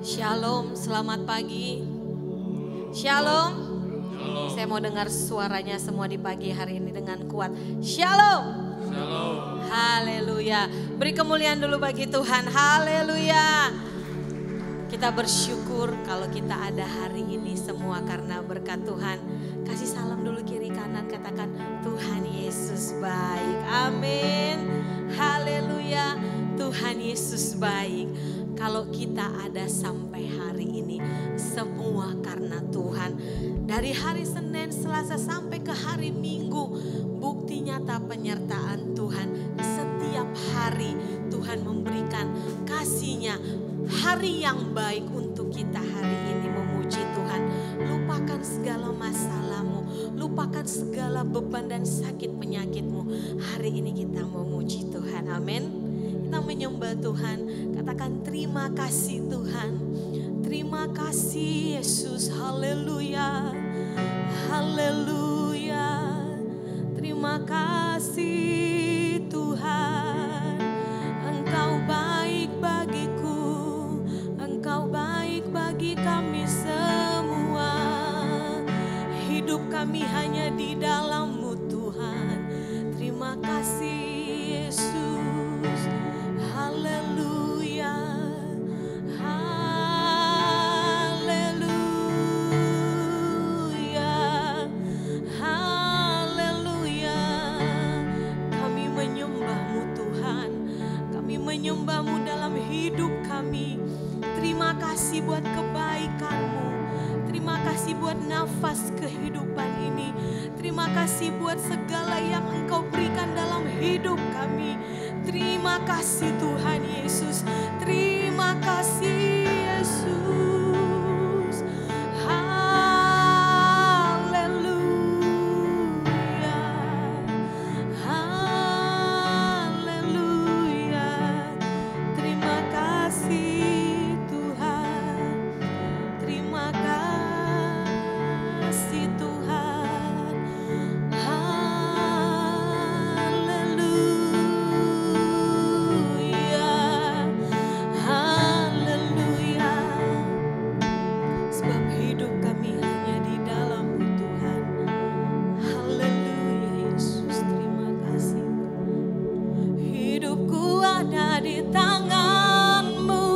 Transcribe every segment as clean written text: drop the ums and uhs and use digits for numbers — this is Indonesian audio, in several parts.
Shalom, selamat pagi. Shalom. Saya mau dengar suaranya semua di pagi hari ini dengan kuat. Shalom. Shalom. Haleluya. Beri kemuliaan dulu bagi Tuhan. Haleluya. Kita bersyukur kalau kita ada hari ini semua karena berkat Tuhan. Kasih salam dulu kiri kanan, katakan Tuhan Yesus baik. Amin. Haleluya. Tuhan Yesus baik. Kalau kita ada sampai hari ini, semua karena Tuhan. Dari hari Senin, Selasa sampai ke hari Minggu, bukti nyata penyertaan Tuhan. Setiap hari Tuhan memberikan kasih-Nya, hari yang baik untuk kita hari ini memuji Tuhan. Lupakan segala masalahmu, lupakan segala beban dan sakit penyakitmu. Hari ini kita memuji Tuhan, amin. Kita menyembah Tuhan, katakan terima kasih Tuhan. Terima kasih Yesus, haleluya, haleluya. Terima kasih Tuhan, Engkau baik bagiku, Engkau baik bagi kami semua. Hidup kami hanya di dalam-Mu Tuhan. Terima kasih Yesus, haleluya, haleluya, haleluya. Kami menyembah-Mu Tuhan, kami menyembah-Mu dalam hidup kami. Terima kasih buat kebaikan-Mu, terima kasih buat nafas kehidupan ini. Terima kasih buat segala yang Engkau berikan dalam hidup kami. Terima kasih Tuhan Yesus, terima kasih Yesus. Haleluya, haleluya. Terima kasih Tuhan, terima kasih Tuhan. Haleluya, sebab hidup kami hanya di dalam-Mu Tuhan. Haleluya Yesus, terima kasih. Hidupku ada di tangan-Mu,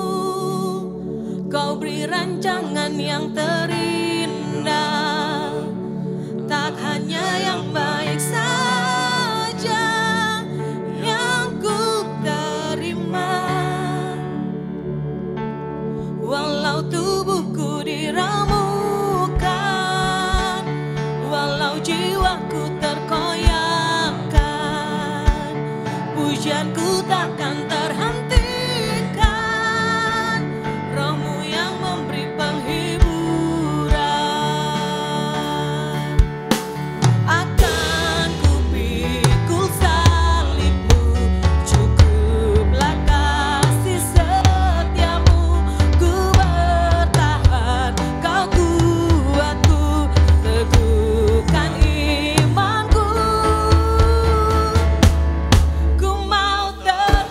Kau beri rancangan yang terindah. Tak hanya yang baik saja yang ku terima, walau tubuhku diramukan, walau jiwaku terkoyakkan, pujianku takkan terhentikan. Roh-Mu yang memberi penghiburan. Akan ku pikul salib-Mu, cukuplah kasih setia-Mu. Ku bertahan, Kau kuatku, teguhkan imanku. Ku mau terus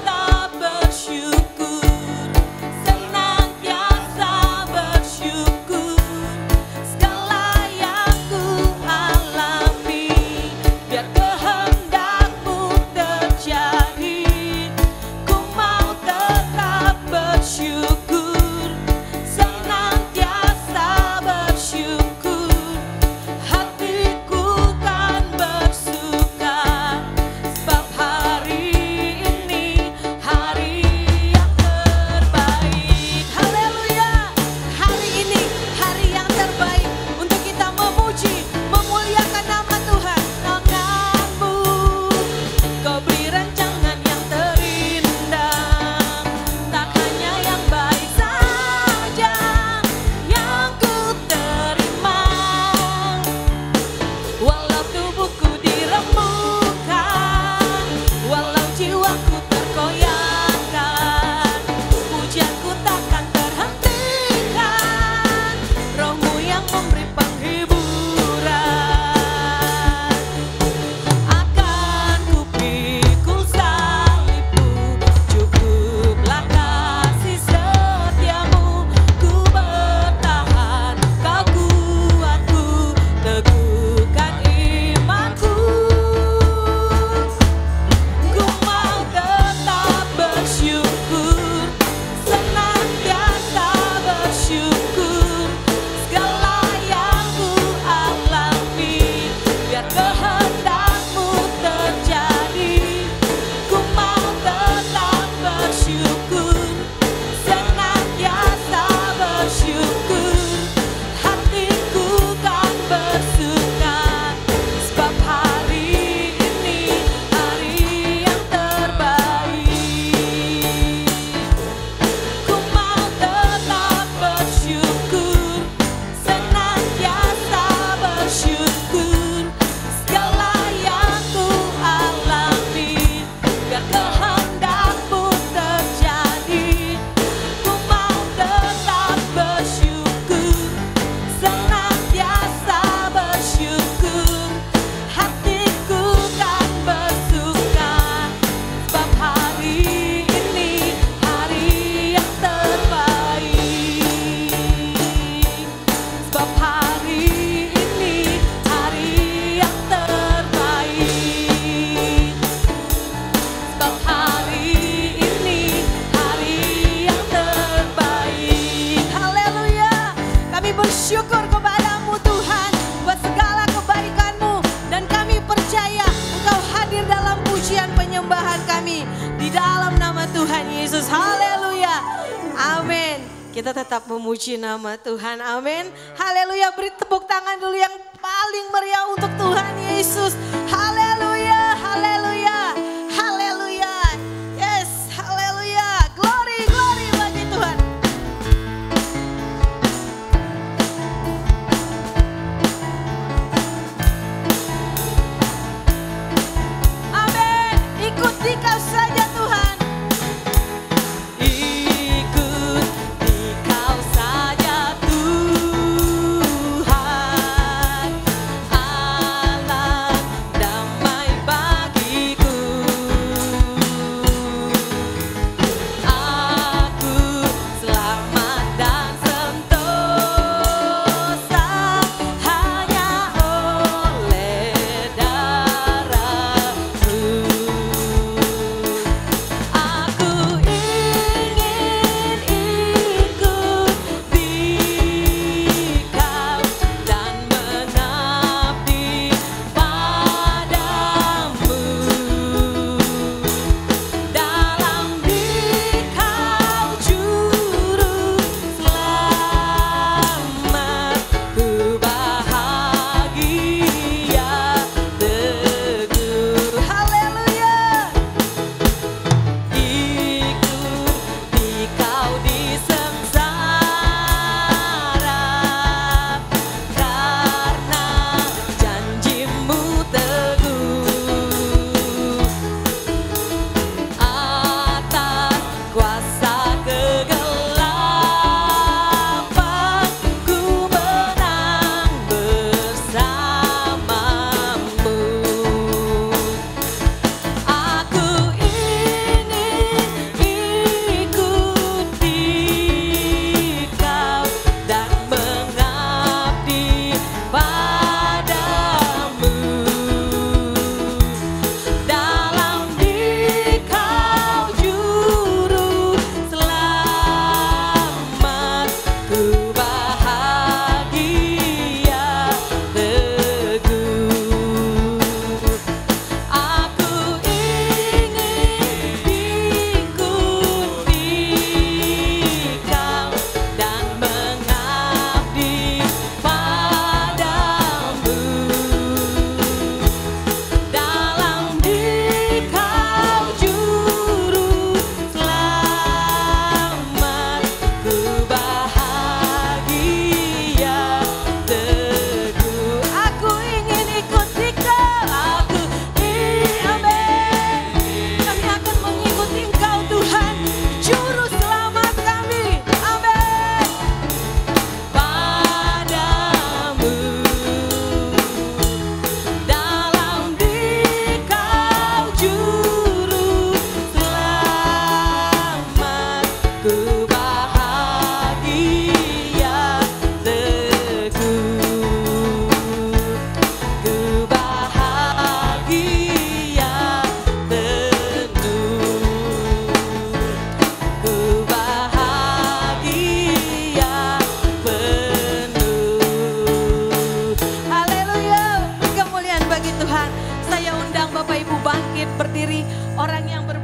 Amin. Kita tetap memuji nama Tuhan. Amin. Haleluya. Beri tepuk tangan dulu yang paling meriah untuk Tuhan Yesus. Haleluya. Haleluya. Haleluya. Yes. Haleluya. Glory, glory bagi Tuhan. Amin. Ikuti kau saja Tuhan.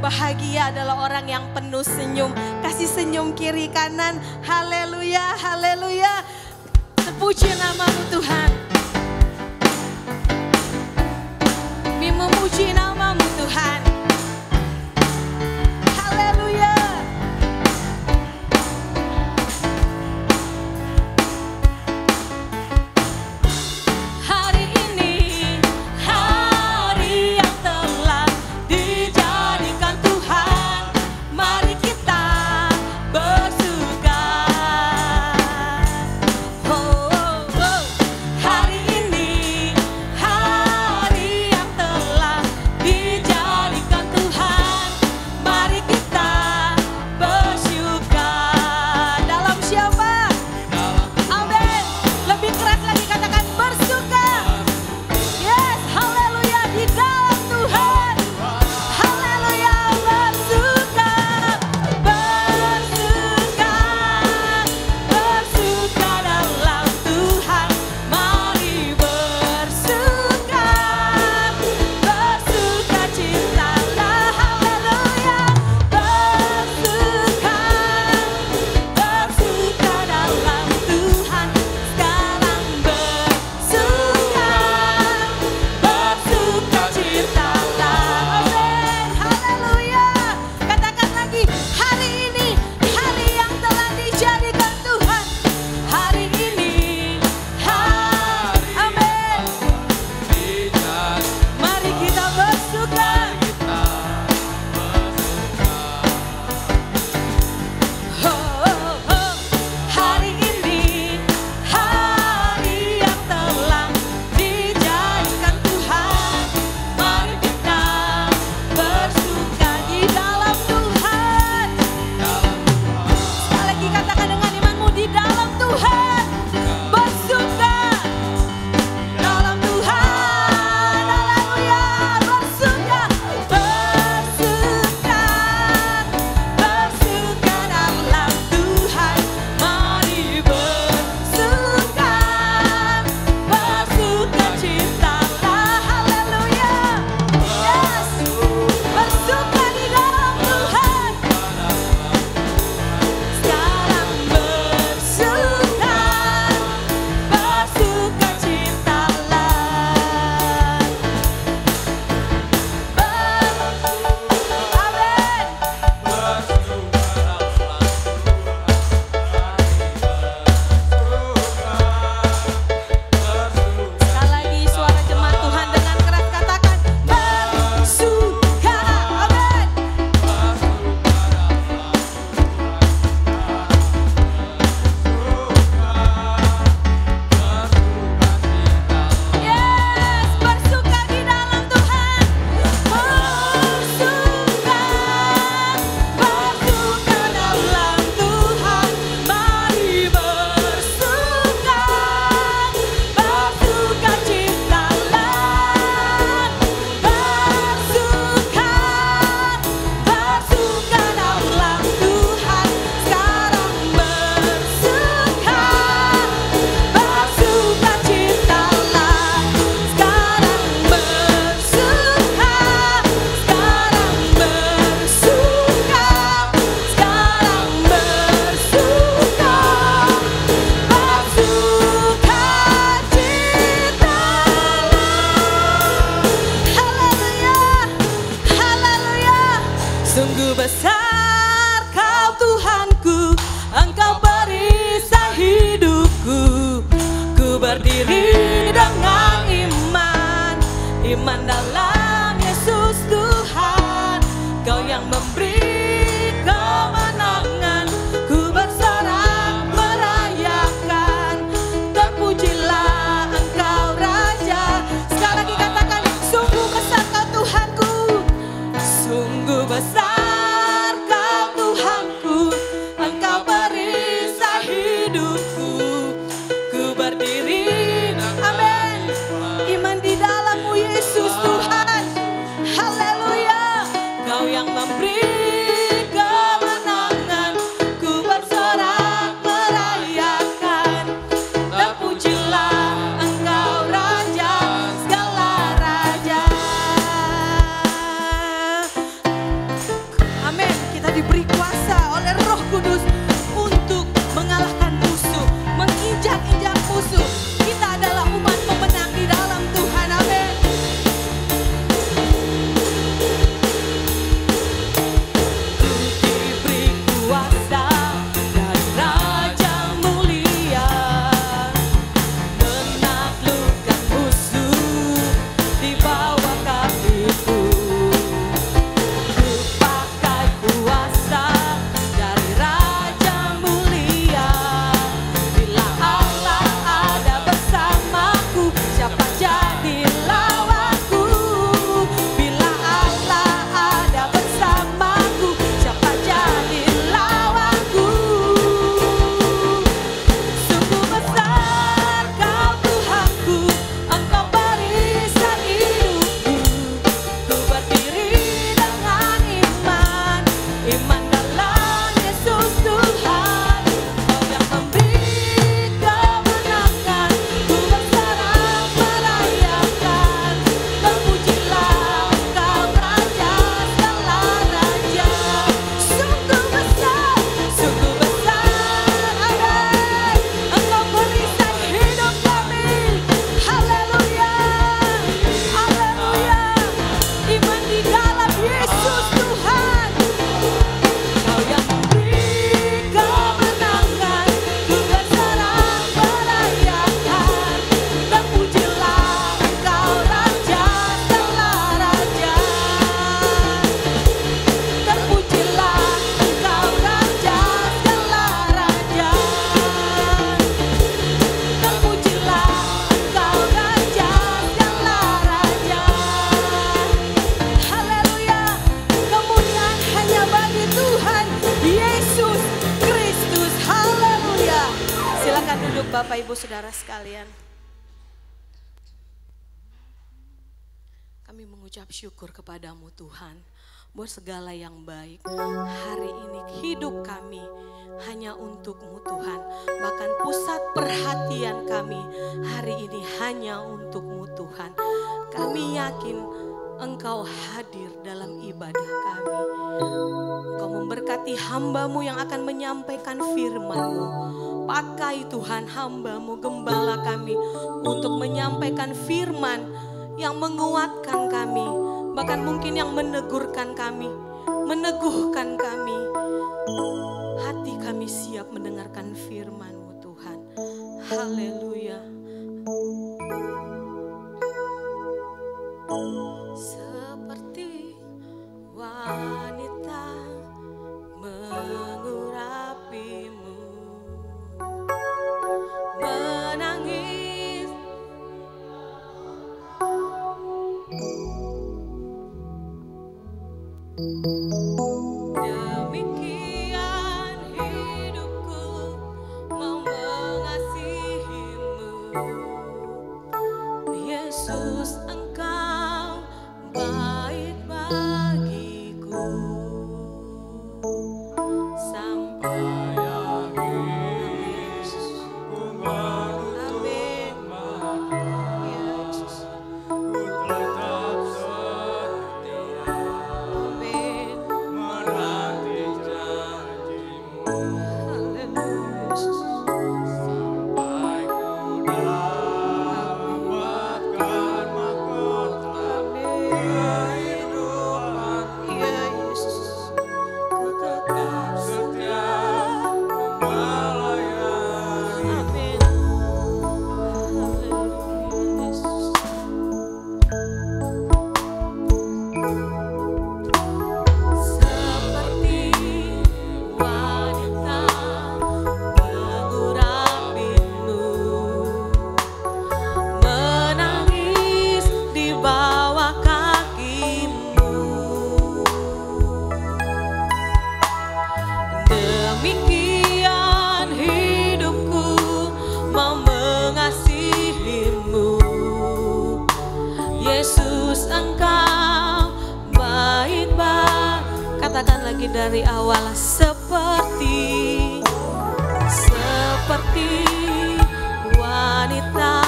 Bahagia adalah orang yang penuh senyum. Kasih senyum kiri kanan. Haleluya, haleluya. Terpuji namamu Tuhan. Kami memuji namamu Tuhan. Haleluya. Hari ini hari yang telah dijadikan Tuhan, mari kita bersuka. Oh, oh, oh. Hari berdiri dengan iman, iman dalam Yesus Tuhan. Kau yang memberi kemenangan, ku bersorak merayakan. Terpujilah Engkau Raja. Sekali lagi katakan, sungguh besar Kau Tuhanku, sungguh besar Kau Tuhanku. Engkau perisai hidupku, ku berdiri, amin, iman di dalam-Mu Yesus Tuhan. Haleluya. Kau yang memberi kemenangan, ku bersorak merayakan. Terpujilah Engkau Raja, segala raja. Amin. Kita diberi kuasa oleh Roh Kudus untuk mengalahkan musuh, menginjak-injak musuh. Kita adalah umat pemenang di dalam Tuhan. Amin. Diberi kuasa dari Raja mulia, menaklukkan musuh di bawah kakiku. Ku pakai kuasa dari Raja mulia. Bila Allah ada bersamaku, siapa jadi lawanku? Bila Allah ada bersamaku, siapa jadi lawanku? Sungguh besar Kau Tuhanku, Engkau perisai hidupku. Ku berdiri dengan iman, iman dalam Yesus Tuhan. Kau yang memberi kemenangan, ku bersorak merayakan. Terpujilah Engkau Raja, segala raja. Sungguh besar, amin. Engkau perisai hidup kami. Haleluya, haleluya. Iman di dalam Yesus Tuhan. Kau yang memberi kemenangan, ku bersorak merayakan. Terpujilah Engkau Raja, segala raja. Terpujilah Engkau Raja, segala raja. Terpujilah Engkau Raja, segala raja. Haleluya. Kemuliaan hanya bagi Tuhan Yesus Kristus. Haleluya. Silakan duduk Bapak Ibu Saudara sekalian. Kami mengucap syukur kepadamu Tuhan, buat segala yang baik. Hari ini hidup kami hanya untuk-Mu Tuhan. Bahkan pusat perhatian kami hari ini hanya untuk-Mu Tuhan. Kami yakin Engkau hadir dalam ibadah kami. Engkau memberkati hamba-Mu yang akan menyampaikan firman-Mu. Pakai Tuhan hamba-Mu, gembala kami untuk menyampaikan firman yang menguatkan kami, bahkan mungkin yang menegurkan kami, meneguhkan kami. Hati kami siap mendengarkan firman-Mu Tuhan. Haleluya. Seperti wanita mengurapimu, menangis demikian hidupku mau mengasihimu. lagi dari awal. Seperti wanita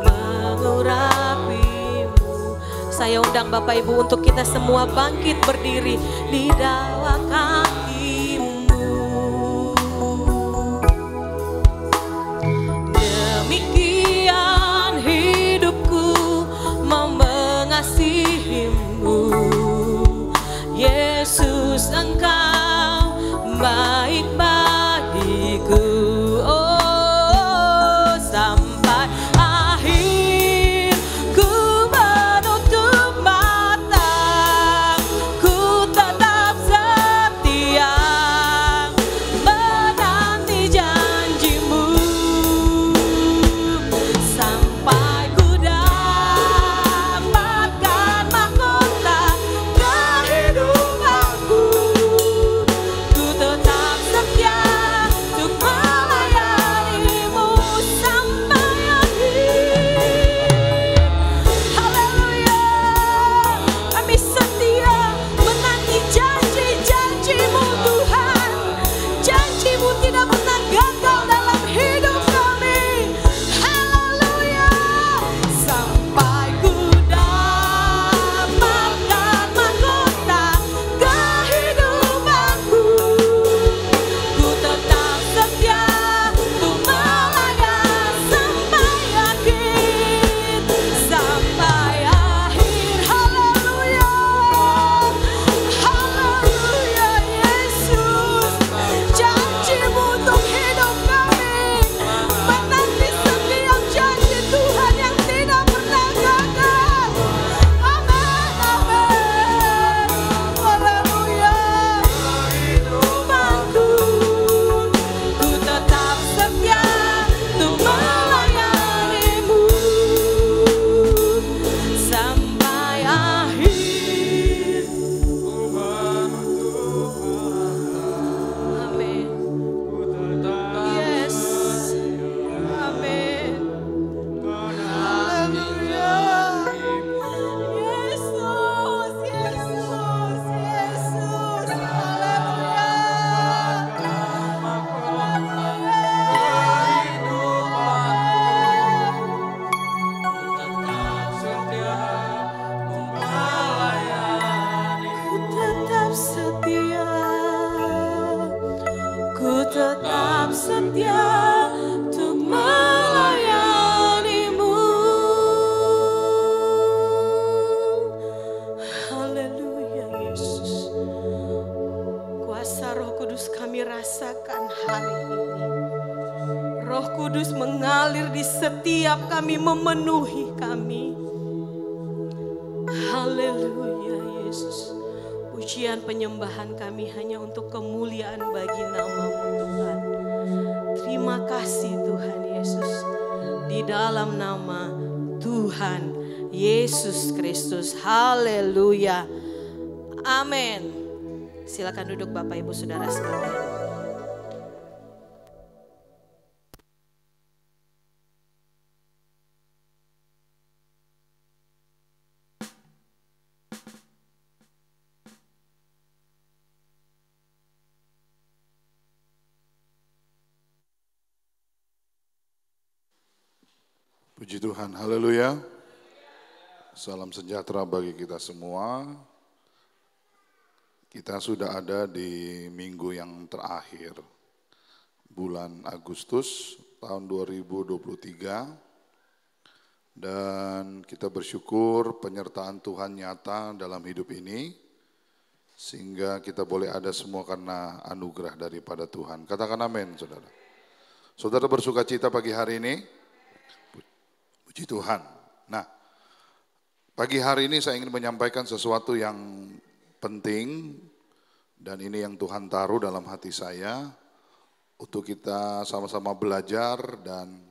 mengurapimu. Saya undang Bapak Ibu untuk kita semua bangkit berdiri di bawah kakimu. Demikian hidupku mau mengasihimu. Yesus, Engkau baik bagiku. Oh, sampai akhir ku menutup mata, ku tetap setia menanti janjimu. Sampai ku dapatkan mahkota kehidupanku, ku tetap setia untuk melayanimu sampai akhir. Haleluya, kami setia menanti janji-janjimu Tuhan. Janjimu tidak pernah gagal dalam hidup kami. Haleluya, sampai ku dapatkan mahkota kehidupanku, ku tetap setia untuk melayan sampai akhir. Sampai akhir. Haleluya, haleluya Yesus. Janjimu untuk hidup kami, menanti setiap janji Tuhan yang tidak pernah gagal. Amin, amin. Haleluya. Kehidupanku, ku tetap setia untuk melayanimu sampai akhir. Amin. Yes. Amin. Haleluya. Yesus, Yesus, Yesus. Ku tetap setia untuk melayanimu. Haleluya Yesus. Kuasa Roh Kudus kami rasakan hari ini. Roh Kudus mengalir di setiap kami, memenuhi kami. Haleluya Yesus. Pujian penyembahan kami hanya untuk kemuliaan bagi nama-Mu Tuhan. Terima kasih Tuhan Yesus. Di dalam nama Tuhan Yesus Kristus. Haleluya. Amin. Silakan duduk Bapak Ibu Saudara sekalian. Puji Tuhan, haleluya. Salam sejahtera bagi kita semua. Kita sudah ada di minggu yang terakhir, bulan Agustus tahun 2023. Dan kita bersyukur penyertaan Tuhan nyata dalam hidup ini, sehingga kita boleh ada semua karena anugerah daripada Tuhan. Katakan amin, saudara. Saudara bersuka cita pagi hari ini? Puji Tuhan. Nah, pagi hari ini saya ingin menyampaikan sesuatu yang penting, dan ini yang Tuhan taruh dalam hati saya untuk kita sama-sama belajar dan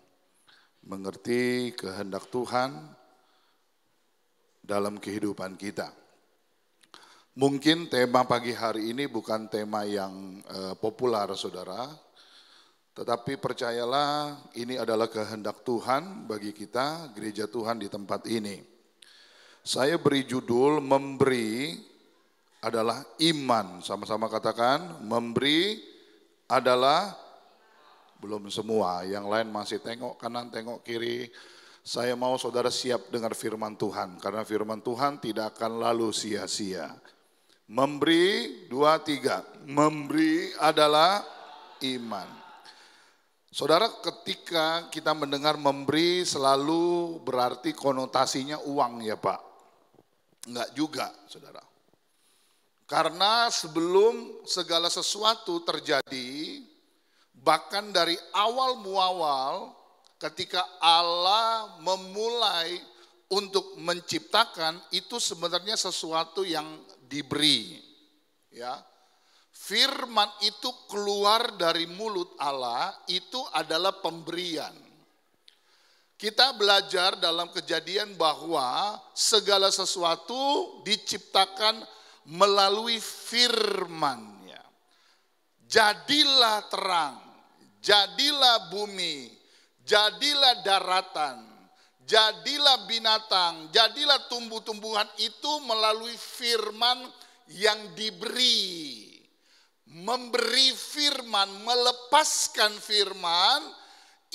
mengerti kehendak Tuhan dalam kehidupan kita. Mungkin tema pagi hari ini bukan tema yang populer, saudara. Tetapi percayalah, ini adalah kehendak Tuhan bagi kita, gereja Tuhan di tempat ini. Saya beri judul memberi adalah iman. Sama-sama katakan, memberi adalah belum semua. Yang lain masih tengok kanan, tengok kiri. Saya mau saudara siap dengar firman Tuhan. Karena firman Tuhan tidak akan lalu sia-sia. Memberi, 2, 3. Memberi adalah iman. Saudara, ketika kita mendengar memberi selalu berarti konotasinya uang ya Pak. Enggak juga saudara. Karena sebelum segala sesuatu terjadi, bahkan dari awal muawal ketika Allah memulai untuk menciptakan, itu sebenarnya sesuatu yang diberi. Ya. Firman itu keluar dari mulut Allah, itu adalah pemberian. Kita belajar dalam Kejadian bahwa segala sesuatu diciptakan melalui firman-Nya. Jadilah terang, jadilah bumi, jadilah daratan, jadilah binatang, jadilah tumbuh-tumbuhan, itu melalui firman yang diberi. Memberi firman, melepaskan firman,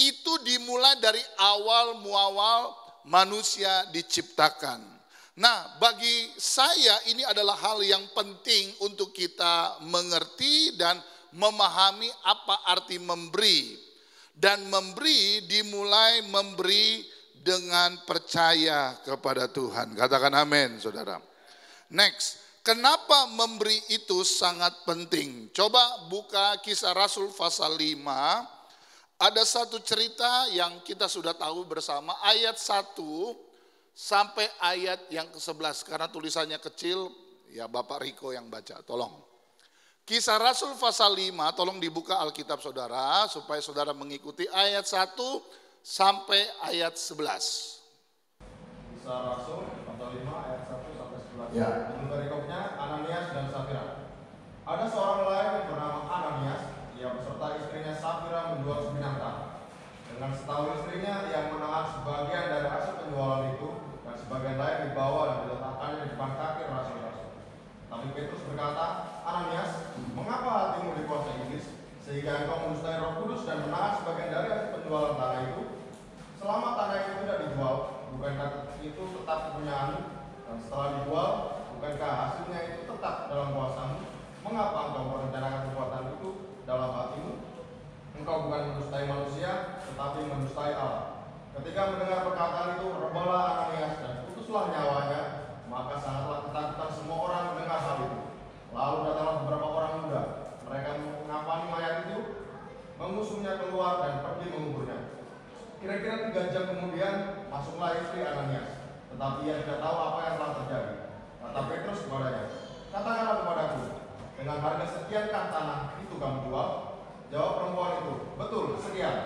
itu dimulai dari awal muawal manusia diciptakan. Nah, bagi saya ini adalah hal yang penting untuk kita mengerti dan memahami apa arti memberi. Dan memberi dimulai memberi dengan percaya kepada Tuhan. Katakan amin, saudara. Next. Kenapa memberi itu sangat penting? Coba buka Kisah Rasul pasal 5. Ada satu cerita yang kita sudah tahu bersama, ayat 1 sampai ayat yang ke-11. Karena tulisannya kecil, ya Bapak Riko yang baca, tolong. Kisah Rasul pasal 5, tolong dibuka Alkitab saudara, supaya saudara mengikuti ayat 1 sampai ayat 11. Kisah Rasul pasal 5 ayat 1 sampai 11. Ya. Itu perikopnya Ananias dan Safira. Ada seorang lain yang bernama Ananias, ia beserta istrinya Safira menjual sebidang tanah. Dengan setahu istrinya, ia menahan sebagian dari hasil penjualan itu dan sebagian lain dibawa dan diletakkannya di depan kaki rasul-rasul. Tapi Petrus berkata, Ananias, mengapa hatimu dikuasai iblis sehingga engkau mendustai Roh Kudus dan menahan sebagian dari hasil penjualan tanah itu? Selama tanah itu tidak dijual, bukankah itu tetap kepunyaanmu? Dan setelah dijual, bukankah hasilnya itu tetap dalam kuasamu? Mengapa engkau merencanakan perbuatan itu dalam hatimu? Engkau bukan mendustai manusia, tetapi mendustai Allah. Ketika mendengar perkataan itu, rebalah Ananias dan putuslah nyawanya. Maka sangatlah ketakutan semua orang mendengar hal itu. Lalu datanglah beberapa orang muda. Mereka mengapani mayat itu, mengusungnya keluar dan pergi menguburnya. Kira-kira 3 jam kemudian, masuklah istri Ananias. Tetapi ia tidak tahu apa yang telah terjadi. Kata Petrus kepadanya, katakanlah kepadaku, dengan harga sekiankah tanah itu kamu jual? Jawab perempuan itu, betul, sekian.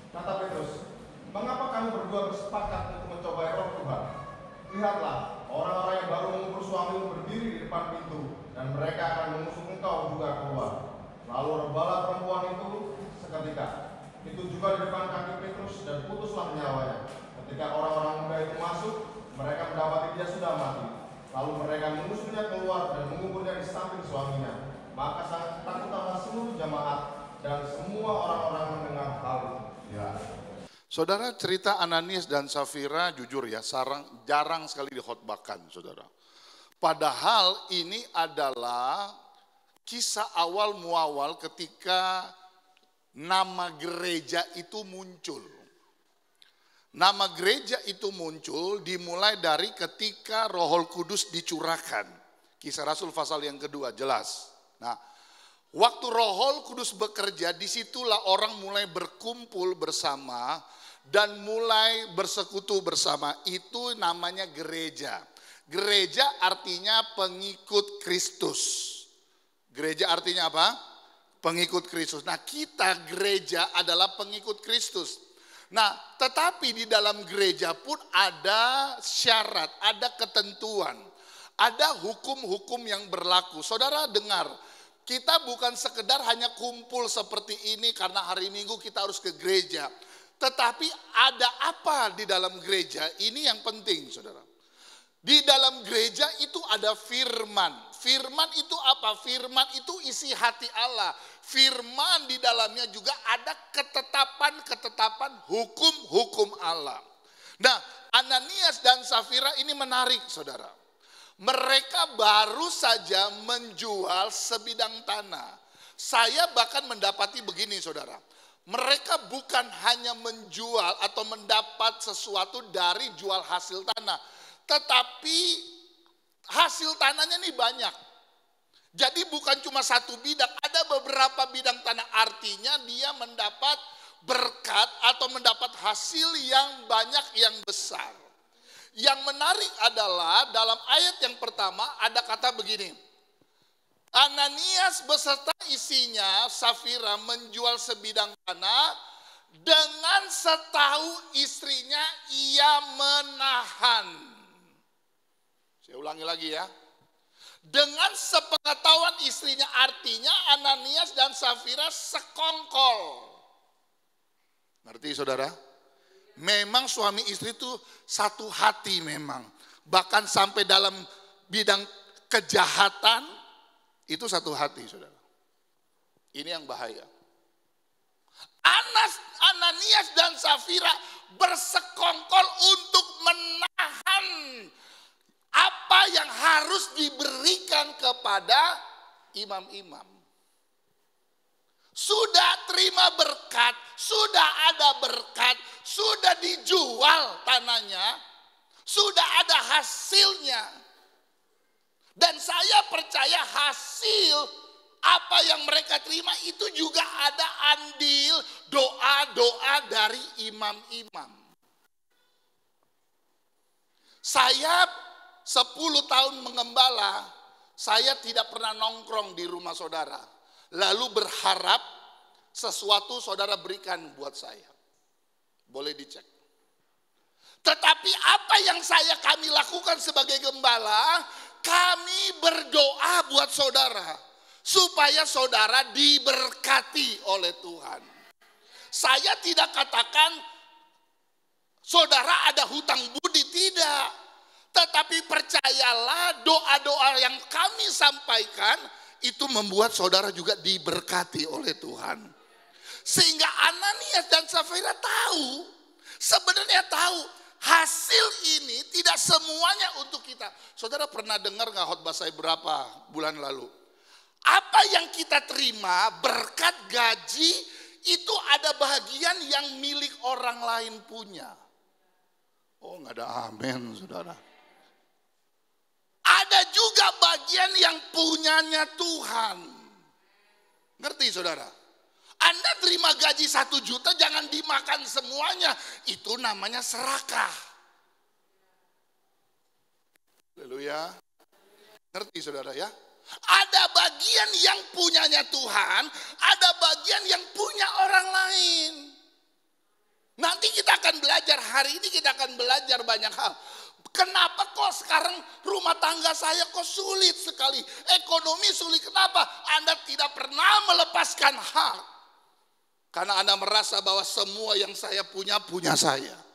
Kata Petrus, mengapa kamu berdua bersepakat untuk mencobai Roh Tuhan? Lihatlah, orang-orang yang baru mengubur suamimu berdiri di depan pintu, dan mereka akan mengusung engkau juga keluar. Lalu rebalah perempuan itu seketika. Itu juga di depan kaki Petrus dan putuslah nyawanya. Ketika orang-orang muda itu masuk, mereka mendapati dia sudah mati. Lalu mereka mengusungnya keluar dan menguburnya di samping suaminya. Maka sangat takutlah seluruh jemaat dan semua orang-orang mendengar hal itu. Ya. Saudara, cerita Ananias dan Safira jujur ya, jarang sekali dikhotbahkan saudara. Padahal ini adalah kisah awal muawal ketika nama gereja itu muncul. Nama gereja itu muncul dimulai dari ketika Roh Kudus dicurahkan. Kisah Rasul pasal yang kedua jelas. Nah, waktu Roh Kudus bekerja, disitulah orang mulai berkumpul bersama dan mulai bersekutu bersama. Itu namanya gereja. Gereja artinya pengikut Kristus. Gereja artinya apa? Pengikut Kristus. Nah, kita gereja adalah pengikut Kristus. Nah, tetapi di dalam gereja pun ada syarat, ada ketentuan, ada hukum-hukum yang berlaku. Saudara dengar, kita bukan sekedar hanya kumpul seperti ini karena hari Minggu kita harus ke gereja. Tetapi ada apa di dalam gereja? Ini yang penting, saudara. Di dalam gereja itu ada firman. Firman itu apa? Firman itu isi hati Allah. Firman di dalamnya juga ada ketetapan-ketetapan hukum-hukum Allah. Nah, Ananias dan Safira ini menarik, saudara. Mereka baru saja menjual sebidang tanah. Saya bahkan mendapati begini, saudara. Mereka bukan hanya menjual atau mendapat sesuatu dari jual hasil tanah. Tetapi hasil tanahnya ini banyak. Jadi bukan cuma satu bidang, ada beberapa bidang tanah. Artinya dia mendapat berkat atau mendapat hasil yang banyak, yang besar. Yang menarik adalah dalam ayat yang pertama ada kata begini. Ananias beserta isinya, Safira, menjual sebidang tanah. Dengan setahu istrinya ia menahan. Saya ulangi lagi ya. Dengan sepengetahuan istrinya, artinya Ananias dan Safira sekongkol. Ngerti saudara? Memang suami istri itu satu hati memang. Bahkan sampai dalam bidang kejahatan itu satu hati, saudara. Ini yang bahaya. Ananias dan Safira bersekongkol untuk menahan apa yang harus diberikan kepada imam-imam. Sudah terima berkat, sudah ada berkat, sudah dijual tanahnya, sudah ada hasilnya. Dan saya percaya hasil apa yang mereka terima itu juga ada andil doa-doa dari imam-imam. Saya 10 tahun mengembala, saya tidak pernah nongkrong di rumah saudara. Lalu berharap sesuatu saudara berikan buat saya. Boleh dicek. Tetapi apa yang kami lakukan sebagai gembala, kami berdoa buat saudara. Supaya saudara diberkati oleh Tuhan. Saya tidak katakan saudara ada hutang budi, tidak. Tetapi percayalah doa-doa yang kami sampaikan itu membuat saudara juga diberkati oleh Tuhan. Sehingga Ananias dan Safira sebenarnya tahu hasil ini tidak semuanya untuk kita. Saudara pernah dengar gak khotbah saya berapa bulan lalu? Apa yang kita terima berkat gaji itu ada bagian yang milik orang lain punya. Oh gak ada amin saudara. Ada juga bagian yang punyanya Tuhan. Ngerti saudara? Anda terima gaji 1 juta jangan dimakan semuanya. Itu namanya serakah. Haleluya. Ngerti saudara ya? Ada bagian yang punyanya Tuhan, ada bagian yang punya orang lain. Nanti kita akan belajar, hari ini kita akan belajar banyak hal. Kenapa kok sekarang rumah tangga saya kok sulit sekali, ekonomi sulit, kenapa? Anda tidak pernah melepaskan hak. Karena Anda merasa bahwa semua yang saya punya saya.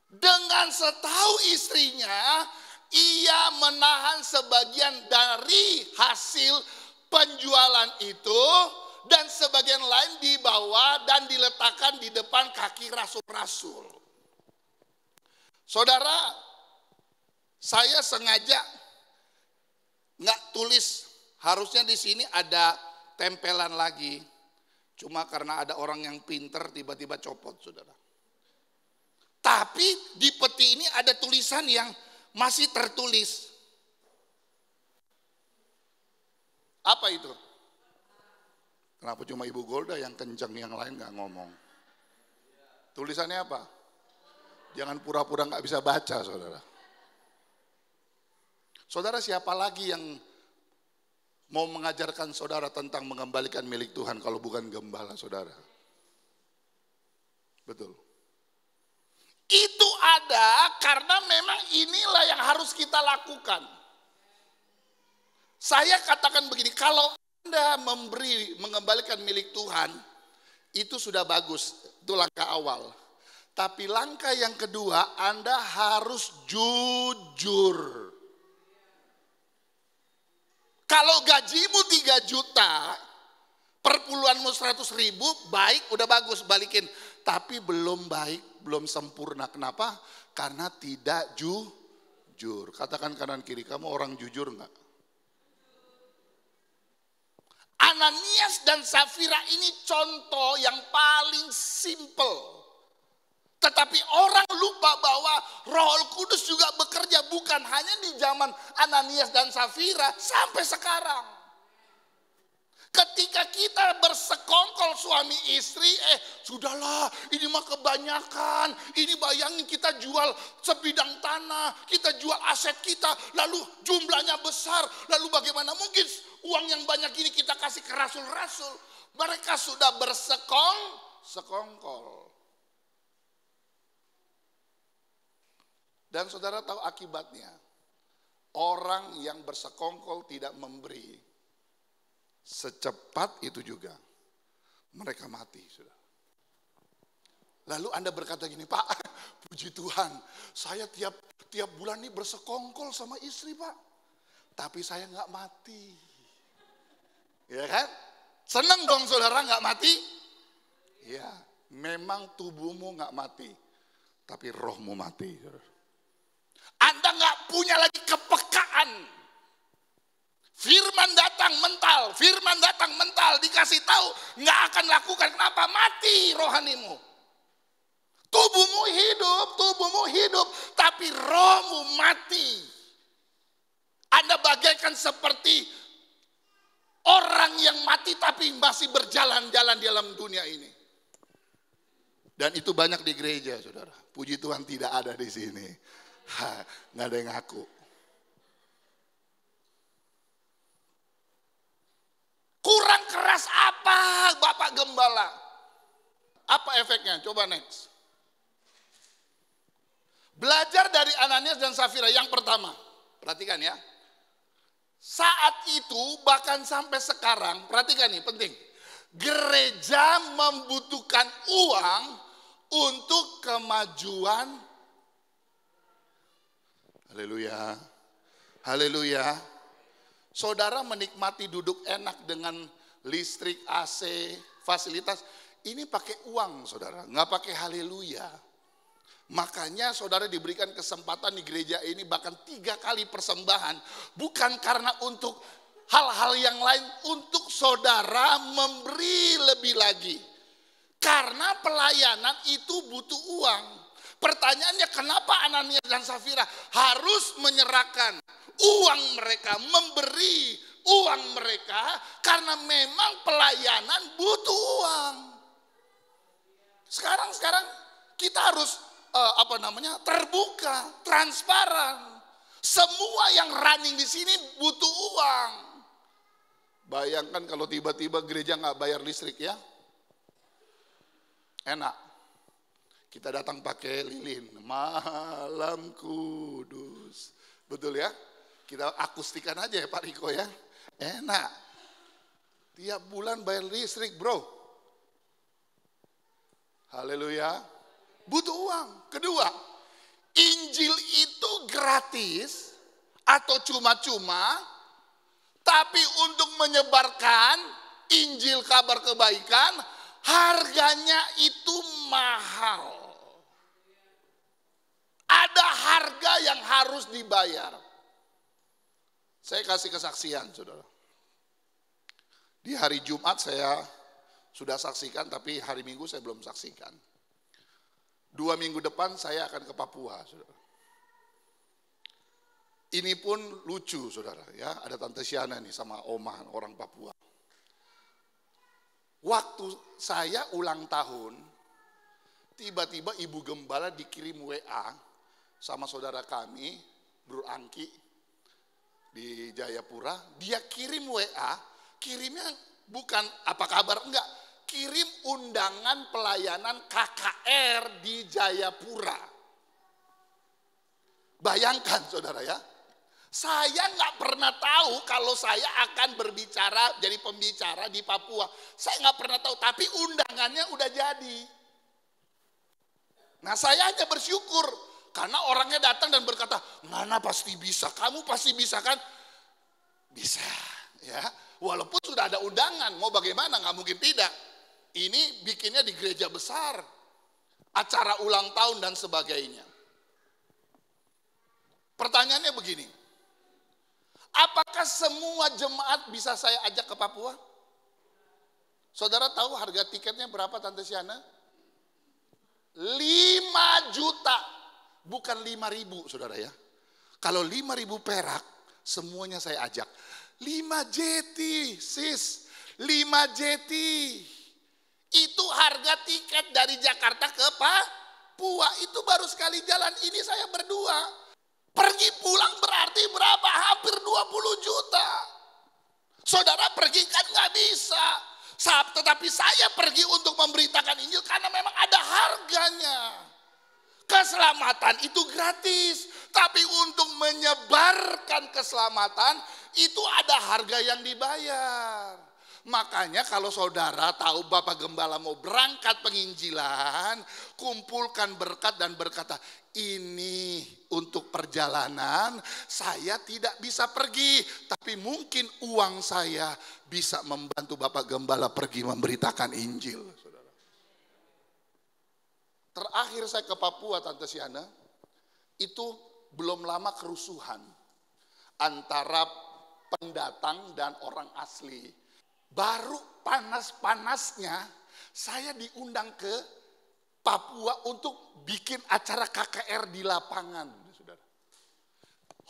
Dengan setahu istrinya, ia menahan sebagian dari hasil penjualan itu dan sebagian lain dibawa dan diletakkan di depan kaki rasul-rasul. Saudara, saya sengaja nggak tulis, harusnya di sini ada tempelan lagi. Cuma karena ada orang yang pinter tiba-tiba copot, saudara. Tapi di peti ini ada tulisan yang masih tertulis. Apa itu? Kenapa cuma Ibu Golda yang kencang, yang lain gak ngomong? Tulisannya apa? Jangan pura-pura gak bisa baca, saudara. Saudara, siapa lagi yang mau mengajarkan saudara tentang mengembalikan milik Tuhan kalau bukan gembala saudara? Betul. Itu ada karena memang inilah yang harus kita lakukan. Saya katakan begini, kalau Anda mengembalikan milik Tuhan, itu sudah bagus, itu langkah awal. Tapi langkah yang kedua, Anda harus jujur. Kalau gajimu 3 juta, perpuluhanmu 100.000, baik, udah bagus, balikin. Tapi belum baik, belum sempurna. Kenapa? Karena tidak jujur. Katakan kanan kiri, kamu orang jujur enggak? Ananias dan Safira ini contoh yang paling simple. Tetapi orang lupa bahwa Roh Kudus juga bekerja bukan hanya di zaman Ananias dan Safira, sampai sekarang. Ketika kita bersekongkol suami istri, sudahlah, ini mah kebanyakan. Ini bayangin kita jual sebidang tanah, kita jual aset kita, lalu jumlahnya besar. Lalu bagaimana mungkin uang yang banyak ini kita kasih ke rasul-rasul? Mereka sudah bersekongkol. Dan saudara tahu akibatnya, orang yang bersekongkol tidak memberi, secepat itu juga mereka mati, sudah. Lalu Anda berkata gini, Pak, puji Tuhan, saya tiap bulan ini bersekongkol sama istri, Pak, tapi saya nggak mati, ya kan? Senang dong saudara nggak mati? Ya, memang tubuhmu nggak mati, tapi rohmu mati, saudara. Anda nggak punya lagi kepekaan. Firman datang mental, dikasih tahu nggak akan lakukan. Kenapa? Mati rohanimu. Tubuhmu hidup, tapi rohmu mati. Anda bagaikan seperti orang yang mati tapi masih berjalan-jalan di dalam dunia ini. Dan itu banyak di gereja, saudara. Puji Tuhan tidak ada di sini. Nggak ada yang ngaku. Kurang keras apa Bapak Gembala? Apa efeknya? Coba next. Belajar dari Ananias dan Safira. Yang pertama, perhatikan ya. Saat itu bahkan sampai sekarang, perhatikan nih penting. Gereja membutuhkan uang untuk kemajuan. Haleluya. Haleluya. Saudara menikmati duduk enak dengan listrik, AC, fasilitas. Ini pakai uang, saudara. Nggak pakai haleluya. Makanya saudara diberikan kesempatan di gereja ini bahkan 3 kali persembahan. Bukan karena untuk hal-hal yang lain. Untuk saudara memberi lebih lagi. Karena pelayanan itu butuh uang. Pertanyaannya, kenapa Ananias dan Safira harus menyerahkan uang mereka, memberi uang mereka? Karena memang pelayanan butuh uang. Sekarang kita harus terbuka, transparan. Semua yang running di sini butuh uang. Bayangkan kalau tiba-tiba gereja nggak bayar listrik, ya. Enak. Kita datang pakai lilin, malam kudus. Betul ya? Kita akustikan aja ya Pak Riko ya. Enak. Tiap bulan bayar listrik, bro. Haleluya. Butuh uang. Kedua, Injil itu gratis atau cuma-cuma, tapi untuk menyebarkan Injil kabar kebaikan, harganya itu mahal. Ada harga yang harus dibayar. Saya kasih kesaksian, saudara. Di hari Jumat saya sudah saksikan, tapi hari Minggu saya belum saksikan. 2 minggu depan saya akan ke Papua, saudara. Ini pun lucu, saudara. Ya, ada Tante Siana nih sama Oma, orang Papua. Waktu saya ulang tahun, tiba-tiba Ibu Gembala dikirim WA sama saudara kami, Bro Angki di Jayapura. Dia kirim WA, kirimnya bukan apa kabar, enggak. Kirim undangan pelayanan KKR di Jayapura. Bayangkan saudara ya. Saya nggak pernah tahu kalau saya akan berbicara, jadi pembicara di Papua. Saya nggak pernah tahu, tapi undangannya udah jadi. Nah saya hanya bersyukur karena orangnya datang dan berkata, Ngana pasti bisa, kamu pasti bisa kan? Bisa ya, walaupun sudah ada undangan, mau bagaimana, nggak mungkin tidak. Ini bikinnya di gereja besar, acara ulang tahun dan sebagainya. Pertanyaannya begini, apakah semua jemaat bisa saya ajak ke Papua? Saudara tahu harga tiketnya berapa Tante Siana? 5 juta, bukan 5.000 saudara ya. Kalau 5.000 perak, semuanya saya ajak. 5 jeti sis, 5 jeti. Itu harga tiket dari Jakarta ke Papua, itu baru sekali jalan. Ini saya berdua. Pergi pulang berarti berapa? Hampir 20 juta. Saudara pergi kan nggak bisa. Tetapi saya pergi untuk memberitakan Injil karena memang ada harganya. Keselamatan itu gratis. Tapi untuk menyebarkan keselamatan itu ada harga yang dibayar. Makanya kalau saudara tahu Bapak Gembala mau berangkat penginjilan, kumpulkan berkat dan berkata, ini untuk perjalanan saya tidak bisa pergi, tapi mungkin uang saya bisa membantu Bapak Gembala pergi memberitakan Injil. Saudara. Terakhir saya ke Papua Tante Siana, itu belum lama kerusuhan antara pendatang dan orang asli. Baru panas-panasnya saya diundang ke Papua untuk bikin acara KKR di lapangan. Saudara.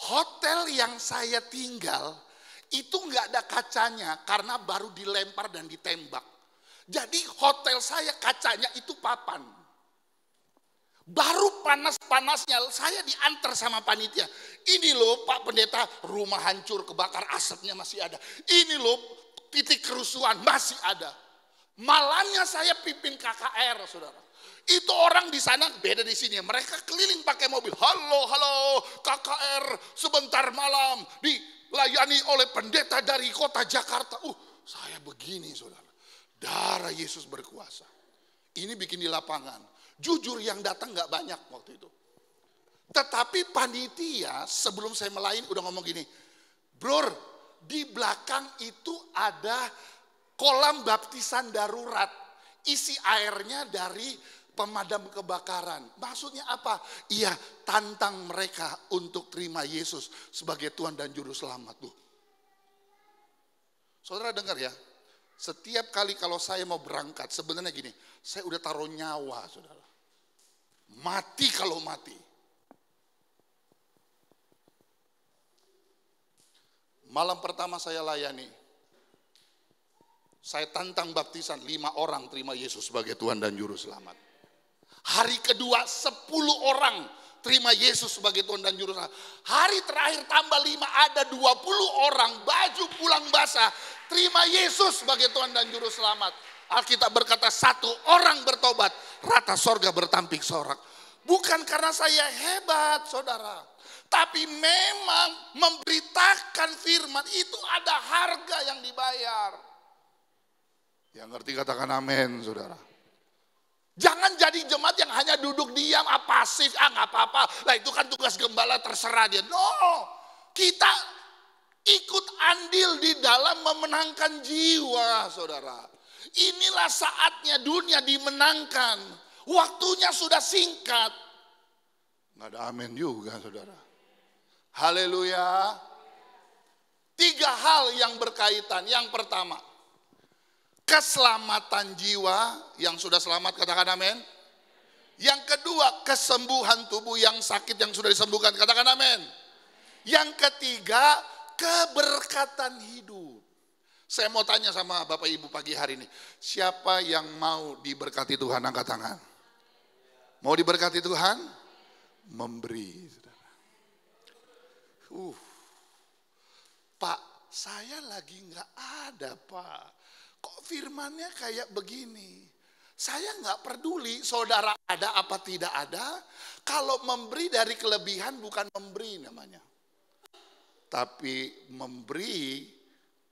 Hotel yang saya tinggal itu nggak ada kacanya karena baru dilempar dan ditembak. Jadi hotel saya kacanya itu papan. Baru panas-panasnya saya diantar sama panitia. Ini loh Pak Pendeta, rumah hancur kebakar, asapnya masih ada. Ini loh titik kerusuhan masih ada. Malamnya saya pimpin KKR, saudara. Itu orang di sana beda di sini. Mereka keliling pakai mobil. Halo, KKR sebentar malam dilayani oleh pendeta dari kota Jakarta. Saya begini, saudara. Darah Yesus berkuasa. Ini bikin di lapangan. Jujur yang datang gak banyak waktu itu. Tetapi panitia sebelum saya melayani udah ngomong gini. Bro, di belakang itu ada kolam baptisan darurat. Isi airnya dari pemadam kebakaran. Maksudnya apa? Iya, tantang mereka untuk terima Yesus sebagai Tuhan dan Juru Selamat. Saudara dengar ya, setiap kali kalau saya mau berangkat, sebenarnya gini, saya udah taruh nyawa saudara. Mati kalau mati. Malam pertama saya layani, saya tantang baptisan 5 orang terima Yesus sebagai Tuhan dan Juru Selamat. Hari kedua 10 orang terima Yesus sebagai Tuhan dan Juru Selamat. Hari terakhir tambah 5 ada 20 orang baju pulang basah terima Yesus sebagai Tuhan dan Juru Selamat. Alkitab berkata 1 orang bertobat, rata sorga bertampik sorak. Bukan karena saya hebat saudara. Tapi memang memberitakan firman itu ada harga yang dibayar. Yang ngerti katakan amin saudara. Jangan jadi jemaat yang hanya duduk diam, pasif, nggak apa-apa. Lah itu kan tugas gembala terserah dia. No, kita ikut andil di dalam memenangkan jiwa saudara. Inilah saatnya dunia dimenangkan. Waktunya sudah singkat. Nggak ada amin juga saudara. Haleluya. 3 hal yang berkaitan. Yang pertama, keselamatan jiwa yang sudah selamat, katakan amin. Yang kedua, kesembuhan tubuh yang sakit yang sudah disembuhkan, katakan amin. Yang ketiga, keberkatan hidup. Saya mau tanya sama Bapak Ibu pagi hari ini, siapa yang mau diberkati Tuhan, angkat tangan. Mau diberkati Tuhan? Memberi. Pak, saya lagi nggak ada Pak. Kok firmannya kayak begini? Saya nggak peduli saudara ada apa tidak ada. Kalau memberi dari kelebihan bukan memberi namanya. Tapi memberi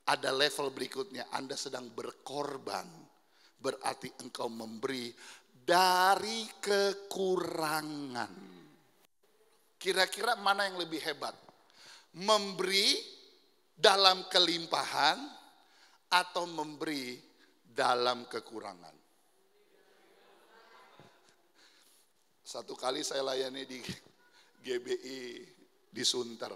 ada level berikutnya. Anda sedang berkorban. Berarti engkau memberi dari kekurangan. Kira-kira mana yang lebih hebat? Memberi dalam kelimpahan atau memberi dalam kekurangan? Satu kali saya layani di GBI di Sunter.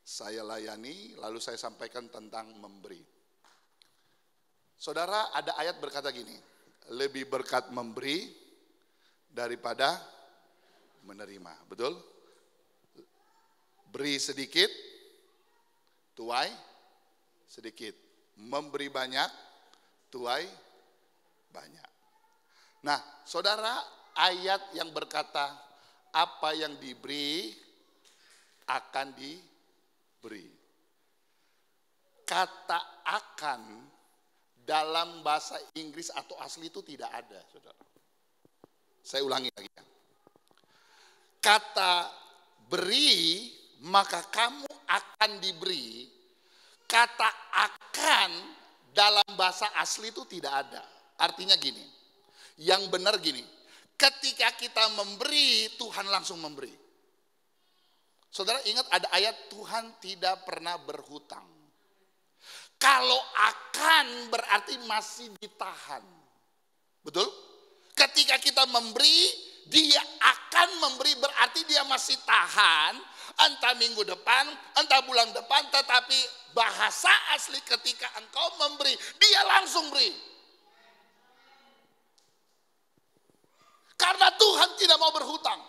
Saya layani, lalu saya sampaikan tentang memberi. Saudara, ada ayat berkata gini, lebih berkat memberi daripada menerima. Betul? Beri sedikit, tuai sedikit. Memberi banyak, tuai banyak. Nah, saudara, ayat yang berkata apa yang diberi akan diberi. Kata akan dalam bahasa Inggris atau asli itu tidak ada, saudara. Saya ulangi lagi ya. Kata beri, maka kamu akan diberi. Kata akan dalam bahasa asli itu tidak ada. Artinya gini, yang benar gini, ketika kita memberi, Tuhan langsung memberi. Saudara ingat ada ayat Tuhan tidak pernah berhutang. Kalau akan berarti masih ditahan. Betul? Ketika kita memberi, dia akan memberi berarti dia masih tahan. Entah minggu depan, entah bulan depan, tetapi bahasa asli ketika engkau memberi, dia langsung beri. Karena Tuhan tidak mau berhutang.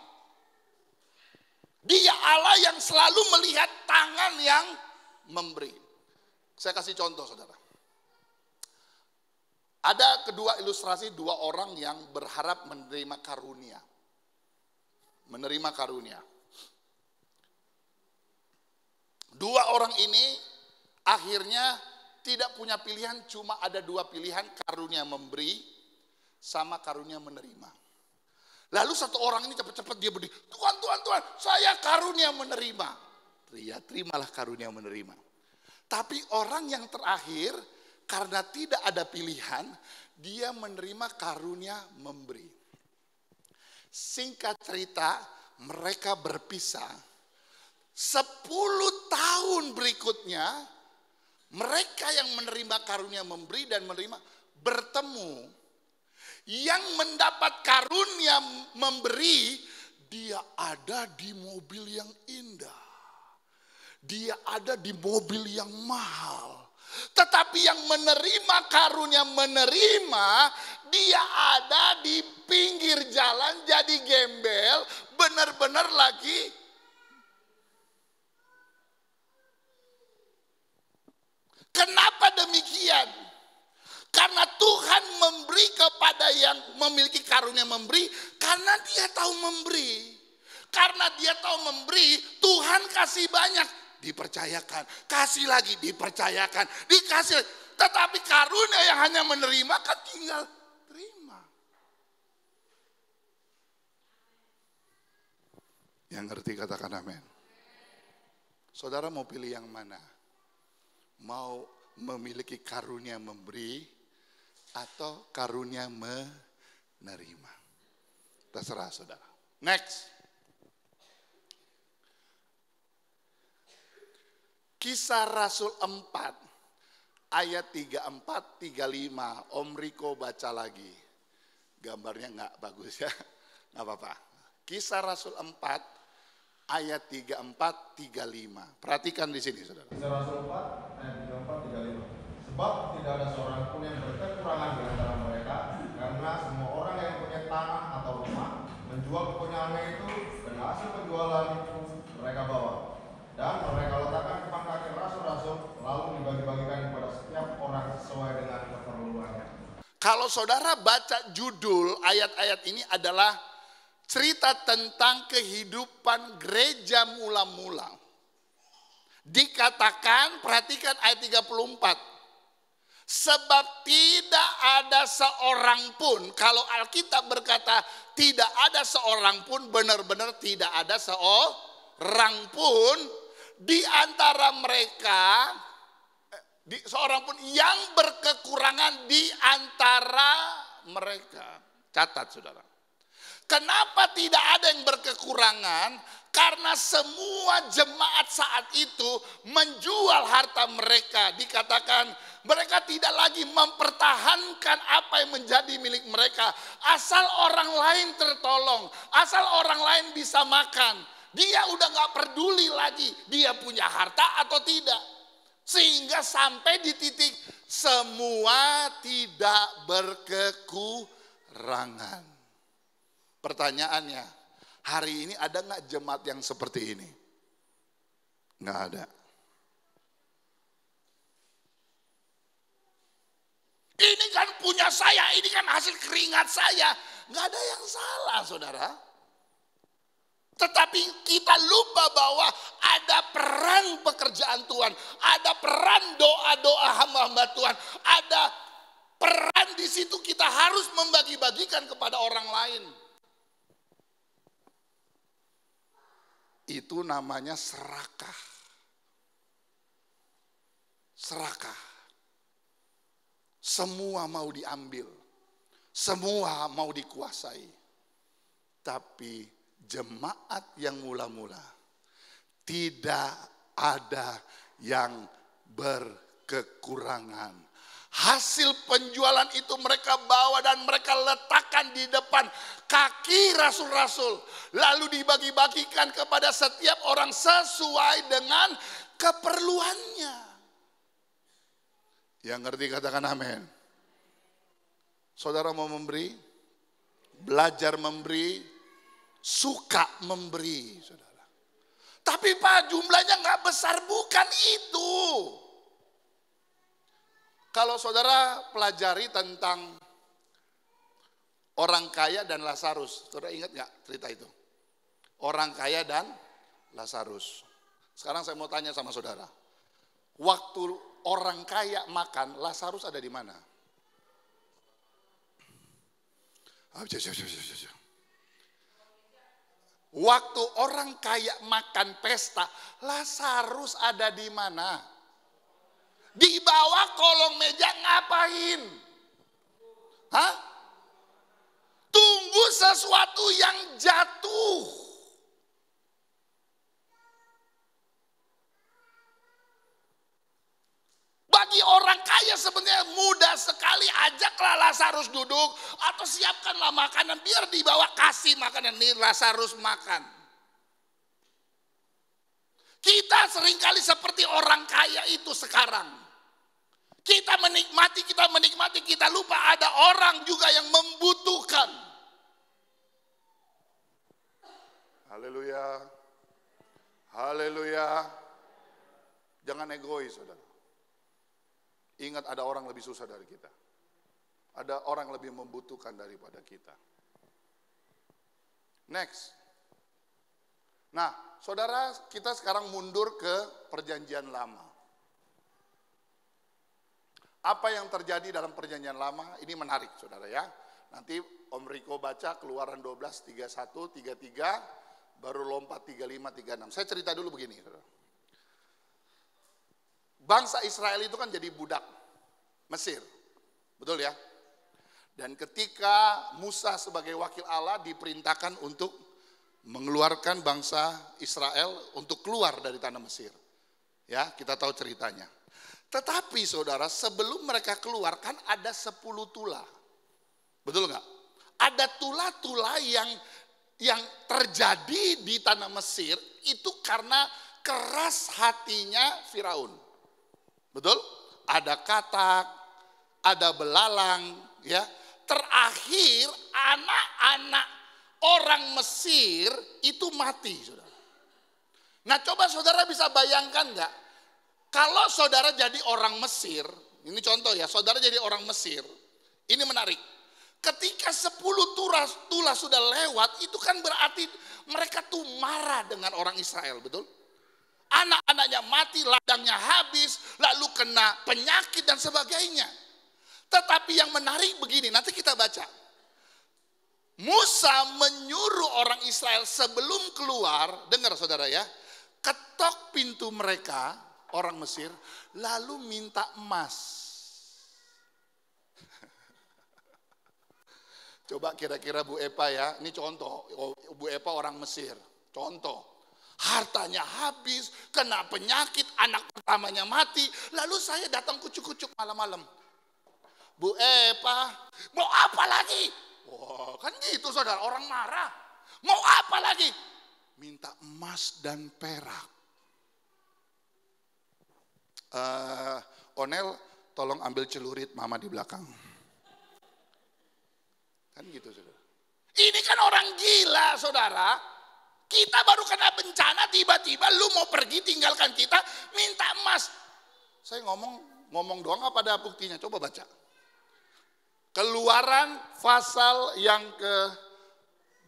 Dia Allah yang selalu melihat tangan yang memberi. Saya kasih contoh, saudara. Ada kedua ilustrasi dua orang yang berharap menerima karunia. Menerima karunia. Dua orang ini akhirnya tidak punya pilihan, cuma ada dua pilihan, karunia memberi sama karunia menerima. Lalu satu orang ini cepat-cepat dia berdiri, Tuhan, saya karunia menerima. Ya, terimalah karunia menerima. Tapi orang yang terakhir, karena tidak ada pilihan, dia menerima karunia memberi. Singkat cerita, mereka berpisah. 10 tahun berikutnya, mereka yang menerima karunia memberi dan menerima bertemu. Yang mendapat karunia memberi, dia ada di mobil yang indah. Dia ada di mobil yang mahal. Tetapi yang menerima karunia menerima, dia ada di pinggir jalan jadi gembel, benar-benar lagi. Kenapa demikian? Karena Tuhan memberi kepada yang memiliki karunia memberi, karena dia tahu memberi. Karena dia tahu memberi, Tuhan kasih banyak. Dipercayakan, kasih lagi, dipercayakan, dikasih. Tetapi karunia yang hanya menerima kan tinggal terima. Yang ngerti katakan amin. Saudara mau pilih yang mana? Mau memiliki karunia memberi atau karunia menerima? Terserah saudara. Next. Kisah Rasul 4 ayat 34-35. Om Riko baca lagi. Gambarnya enggak bagus ya. Enggak apa-apa. Kisah Rasul 4 ayat 34-35. Perhatikan di sini saudara. Kisah Rasul 4 ayat 34-35. Sebab tidak ada seorang pun yang berkekurangan di antara mereka, karena semua orang yang punya tanah atau rumah menjual kepunyaannya itu, dan hasil penjualan itu mereka bawa. Dan mereka letakkan depan kaki rasul-rasul, lalu dibagi-bagikan kepada setiap orang sesuai dengan keperluannya. Kalau saudara baca judul ayat-ayat ini adalah cerita tentang kehidupan gereja mula-mula. Dikatakan, perhatikan ayat 34. Sebab tidak ada seorang pun, kalau Alkitab berkata tidak ada seorang pun, benar-benar tidak ada seorang pun di antara mereka, seorang pun yang berkekurangan di antara mereka. Catat saudara. Kenapa tidak ada yang berkekurangan? Karena semua jemaat saat itu menjual harta mereka. Dikatakan mereka tidak lagi mempertahankan apa yang menjadi milik mereka. Asal orang lain tertolong, asal orang lain bisa makan. Dia udah gak peduli lagi dia punya harta atau tidak. Sehingga sampai di titik semua tidak berkekurangan. Pertanyaannya, hari ini ada gak jemaat yang seperti ini? Gak ada. Ini kan punya saya, ini kan hasil keringat saya. Gak ada yang salah saudara. Tetapi kita lupa bahwa ada peran pekerjaan Tuhan. Ada peran doa-doa hamba-hamba Tuhan. Ada peran di situ kita harus membagi-bagikan kepada orang lain. Itu namanya serakah. Serakah. Semua mau diambil. Semua mau dikuasai. Tapi jemaat yang mula-mula tidak ada yang berkekurangan. Hasil penjualan itu mereka bawa dan mereka letakkan di depan kaki rasul-rasul. Lalu dibagi-bagikan kepada setiap orang sesuai dengan keperluannya. Yang ngerti katakan amin. Saudara mau memberi, belajar memberi, suka memberi, saudara. Tapi Pak, jumlahnya nggak besar, bukan itu. Kalau saudara pelajari tentang orang kaya dan Lazarus, saudara ingat nggak cerita itu? Orang kaya dan Lazarus. Sekarang saya mau tanya sama saudara, waktu orang kaya makan, Lazarus ada di mana? Waktu orang kaya makan pesta, Lazarus ada di mana? Di bawah kolong meja ngapain? Hah? Tunggu sesuatu yang jatuh. Bagi orang kaya sebenarnya mudah sekali, ajaklah Lazarus duduk atau siapkanlah makanan biar dibawa, kasih makanan, nih Lazarus makan. Kita seringkali seperti orang kaya itu sekarang. Kita menikmati, kita lupa ada orang juga yang membutuhkan. Haleluya. Haleluya. Jangan egois, saudara. Ingat ada orang lebih susah dari kita. Ada orang lebih membutuhkan daripada kita. Next. Nah, saudara, kita sekarang mundur ke perjanjian lama. Apa yang terjadi dalam perjanjian lama? Ini menarik, saudara ya. Nanti Om Riko baca Keluaran 12, 31, 33, baru lompat 35, 36. Saya cerita dulu begini, saudara. Bangsa Israel itu kan jadi budak Mesir, betul ya? Dan ketika Musa sebagai wakil Allah diperintahkan untuk mengeluarkan bangsa Israel untuk keluar dari tanah Mesir. Ya, kita tahu ceritanya. Tetapi saudara, sebelum mereka keluar kan ada 10 tulah. Betul nggak? Ada tulah-tulah yang terjadi di tanah Mesir itu karena keras hatinya Firaun. Betul? Ada katak, ada belalang, ya. Terakhir anak-anak orang Mesir itu mati, saudara. Nah, coba saudara bisa bayangkan nggak? Kalau saudara jadi orang Mesir, ini contoh ya, saudara jadi orang Mesir, ini menarik. Ketika 10 tulah sudah lewat, itu kan berarti mereka tuh marah dengan orang Israel, betul? Anak-anaknya mati, ladangnya habis, lalu kena penyakit dan sebagainya. Tetapi yang menarik begini, nanti kita baca. Musa menyuruh orang Israel sebelum keluar, dengar saudara ya, ketok pintu mereka, orang Mesir, lalu minta emas. Coba kira-kira Bu Epa ya, ini contoh, Bu Epa orang Mesir, contoh. Hartanya habis, kena penyakit, anak pertamanya mati, lalu saya datang kucuk-kucuk malam-malam. Bu Epa, mau apa lagi? Wah, kan gitu saudara, orang marah. Mau apa lagi? Minta emas dan perak. Onel, tolong ambil celurit mama di belakang. Kan gitu saudara. Ini kan orang gila saudara. Kita baru kena bencana, tiba-tiba lu mau pergi tinggalkan kita, minta emas. Saya ngomong doang apa ada buktinya? Coba baca. Keluaran pasal yang ke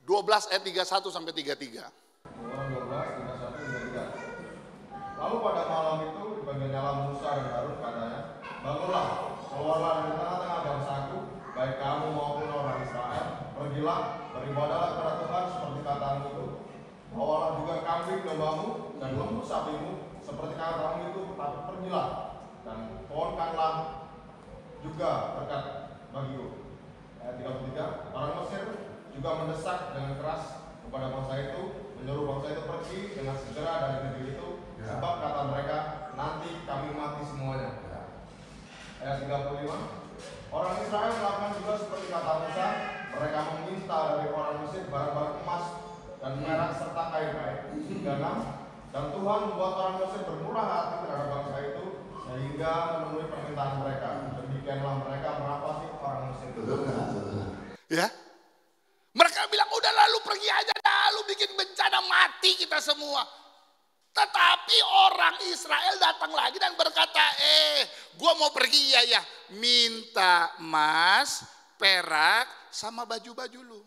12 ayat 31 sampai 33. Keluaran 12, 31, 33. Lalu pada malam itu dipanggilnya Musa dan Harun katanya, bangunlah, keluarlah dari tengah-tengah bangsaku, baik kamu maupun orang Israel, pergilah, beribadahlah kepada Tuhan seperti katamu itu. Bawalah juga kambing dombamu dan lembu sapimu seperti katamu itu, tetapi pergilah dan pohonkanlah juga berkat bagiku. Ayat 33, orang Mesir juga mendesak dengan keras kepada bangsa itu, menyuruh bangsa itu pergi dengan segera dari negeri itu, sebab kata mereka, nanti kami mati semuanya. Ayat 35, orang Israel melakukan juga seperti kata Musa, mereka meminta dari orang Mesir barang-barang emas dan perak serta kain-kain. 36, dan Tuhan membuat orang Mesir bermurah hati terhadap bangsa itu, sehingga memenuhi permintaan mereka. Demikianlah mereka merapasi orang Mesir. Ya, mereka bilang udah lalu pergi aja, lalu bikin bencana mati kita semua. Tetapi orang Israel datang lagi dan berkata, gua mau pergi ya, minta emas, perak, sama baju-baju lu.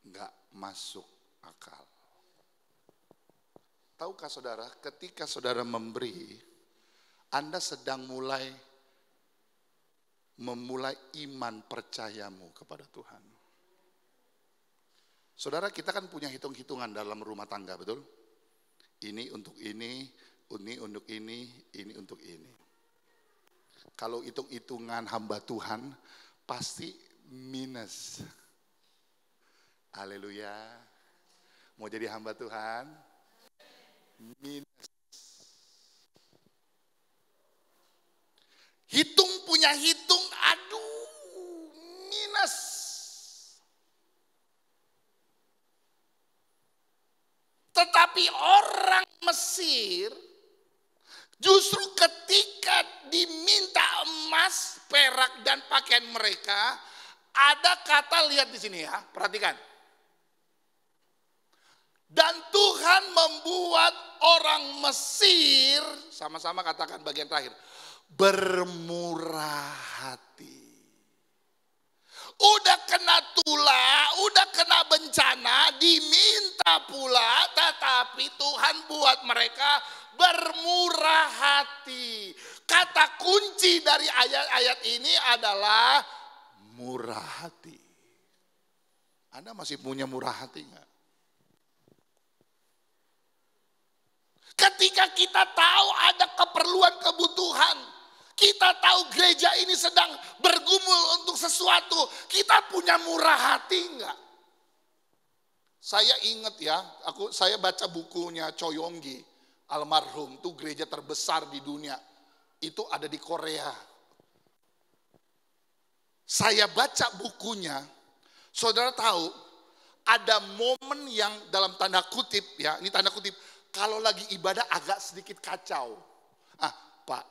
Enggak masuk akal. Tahukah saudara, ketika saudara memberi, Anda sedang memulai iman percayamu kepada Tuhan. Saudara, kita kan punya hitung-hitungan dalam rumah tangga, betul? Ini untuk ini untuk ini untuk ini. Kalau hitung-hitungan hamba Tuhan, pasti minus. Haleluya. Mau jadi hamba Tuhan? Minus. Punya hitung, aduh, minus. Tetapi orang Mesir justru ketika diminta emas, perak dan pakaian mereka, ada kata, lihat di sini ya, perhatikan. Dan Tuhan membuat orang Mesir, sama-sama katakan bagian terakhir, bermurah hati. Udah kena tulah, udah kena bencana, diminta pula, tetapi Tuhan buat mereka bermurah hati. Kata kunci dari ayat-ayat ini adalah murah hati. Anda masih punya murah hati enggak? Ketika kita tahu ada keperluan kebutuhan, kita tahu gereja ini sedang bergumul untuk sesuatu, kita punya murah hati enggak? Saya ingat ya, saya baca bukunya Choyonggi, almarhum, itu gereja terbesar di dunia. Itu ada di Korea. Saya baca bukunya, saudara tahu ada momen yang dalam tanda kutip ya, ini tanda kutip, kalau lagi ibadah agak sedikit kacau. Pak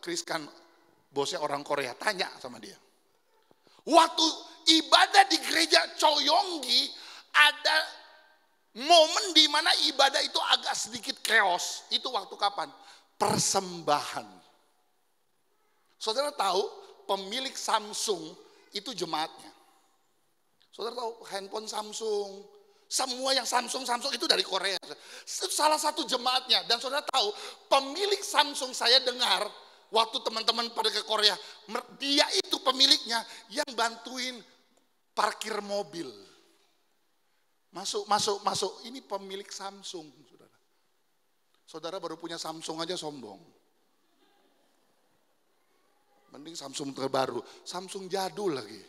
Chris kan bosnya orang Korea, tanya sama dia. Waktu ibadah di gereja Choyonggi ada momen di mana ibadah itu agak sedikit chaos. Itu waktu kapan? Persembahan. Saudara tahu pemilik Samsung itu jemaatnya. Saudara tahu handphone Samsung, semua yang Samsung itu dari Korea. Salah satu jemaatnya. Dan saudara tahu pemilik Samsung, saya dengar waktu teman-teman pada ke Korea, dia itu pemiliknya yang bantuin parkir mobil. Masuk. Ini pemilik Samsung, saudara. Saudara baru punya Samsung aja sombong. Mending Samsung terbaru, Samsung jadul lagi.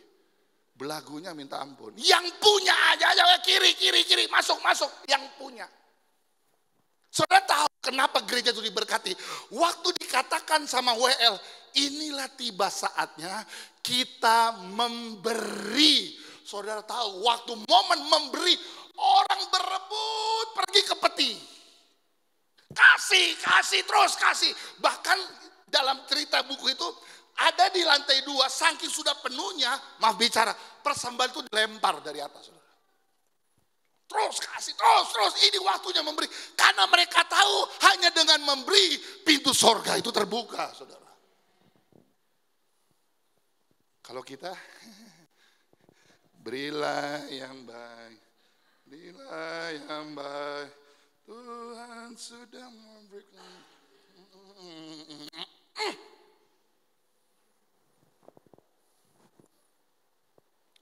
Belagunya minta ampun. Yang punya aja, kiri, masuk, yang punya. Saudara tahu kenapa gereja itu diberkati? Waktu dikatakan sama WL, inilah tiba saatnya kita memberi. Saudara tahu waktu momen memberi, orang berebut pergi ke peti. Kasih, terus kasih. Bahkan dalam cerita buku itu, ada di lantai 2, saking sudah penuhnya, maaf bicara, persembahan itu dilempar dari atas. Saudara. Terus kasih, terus. Ini waktunya memberi. Karena mereka tahu hanya dengan memberi, pintu sorga itu terbuka, saudara. Kalau kita, berilah yang baik. Berilah yang baik. Tuhan sudah memberikan.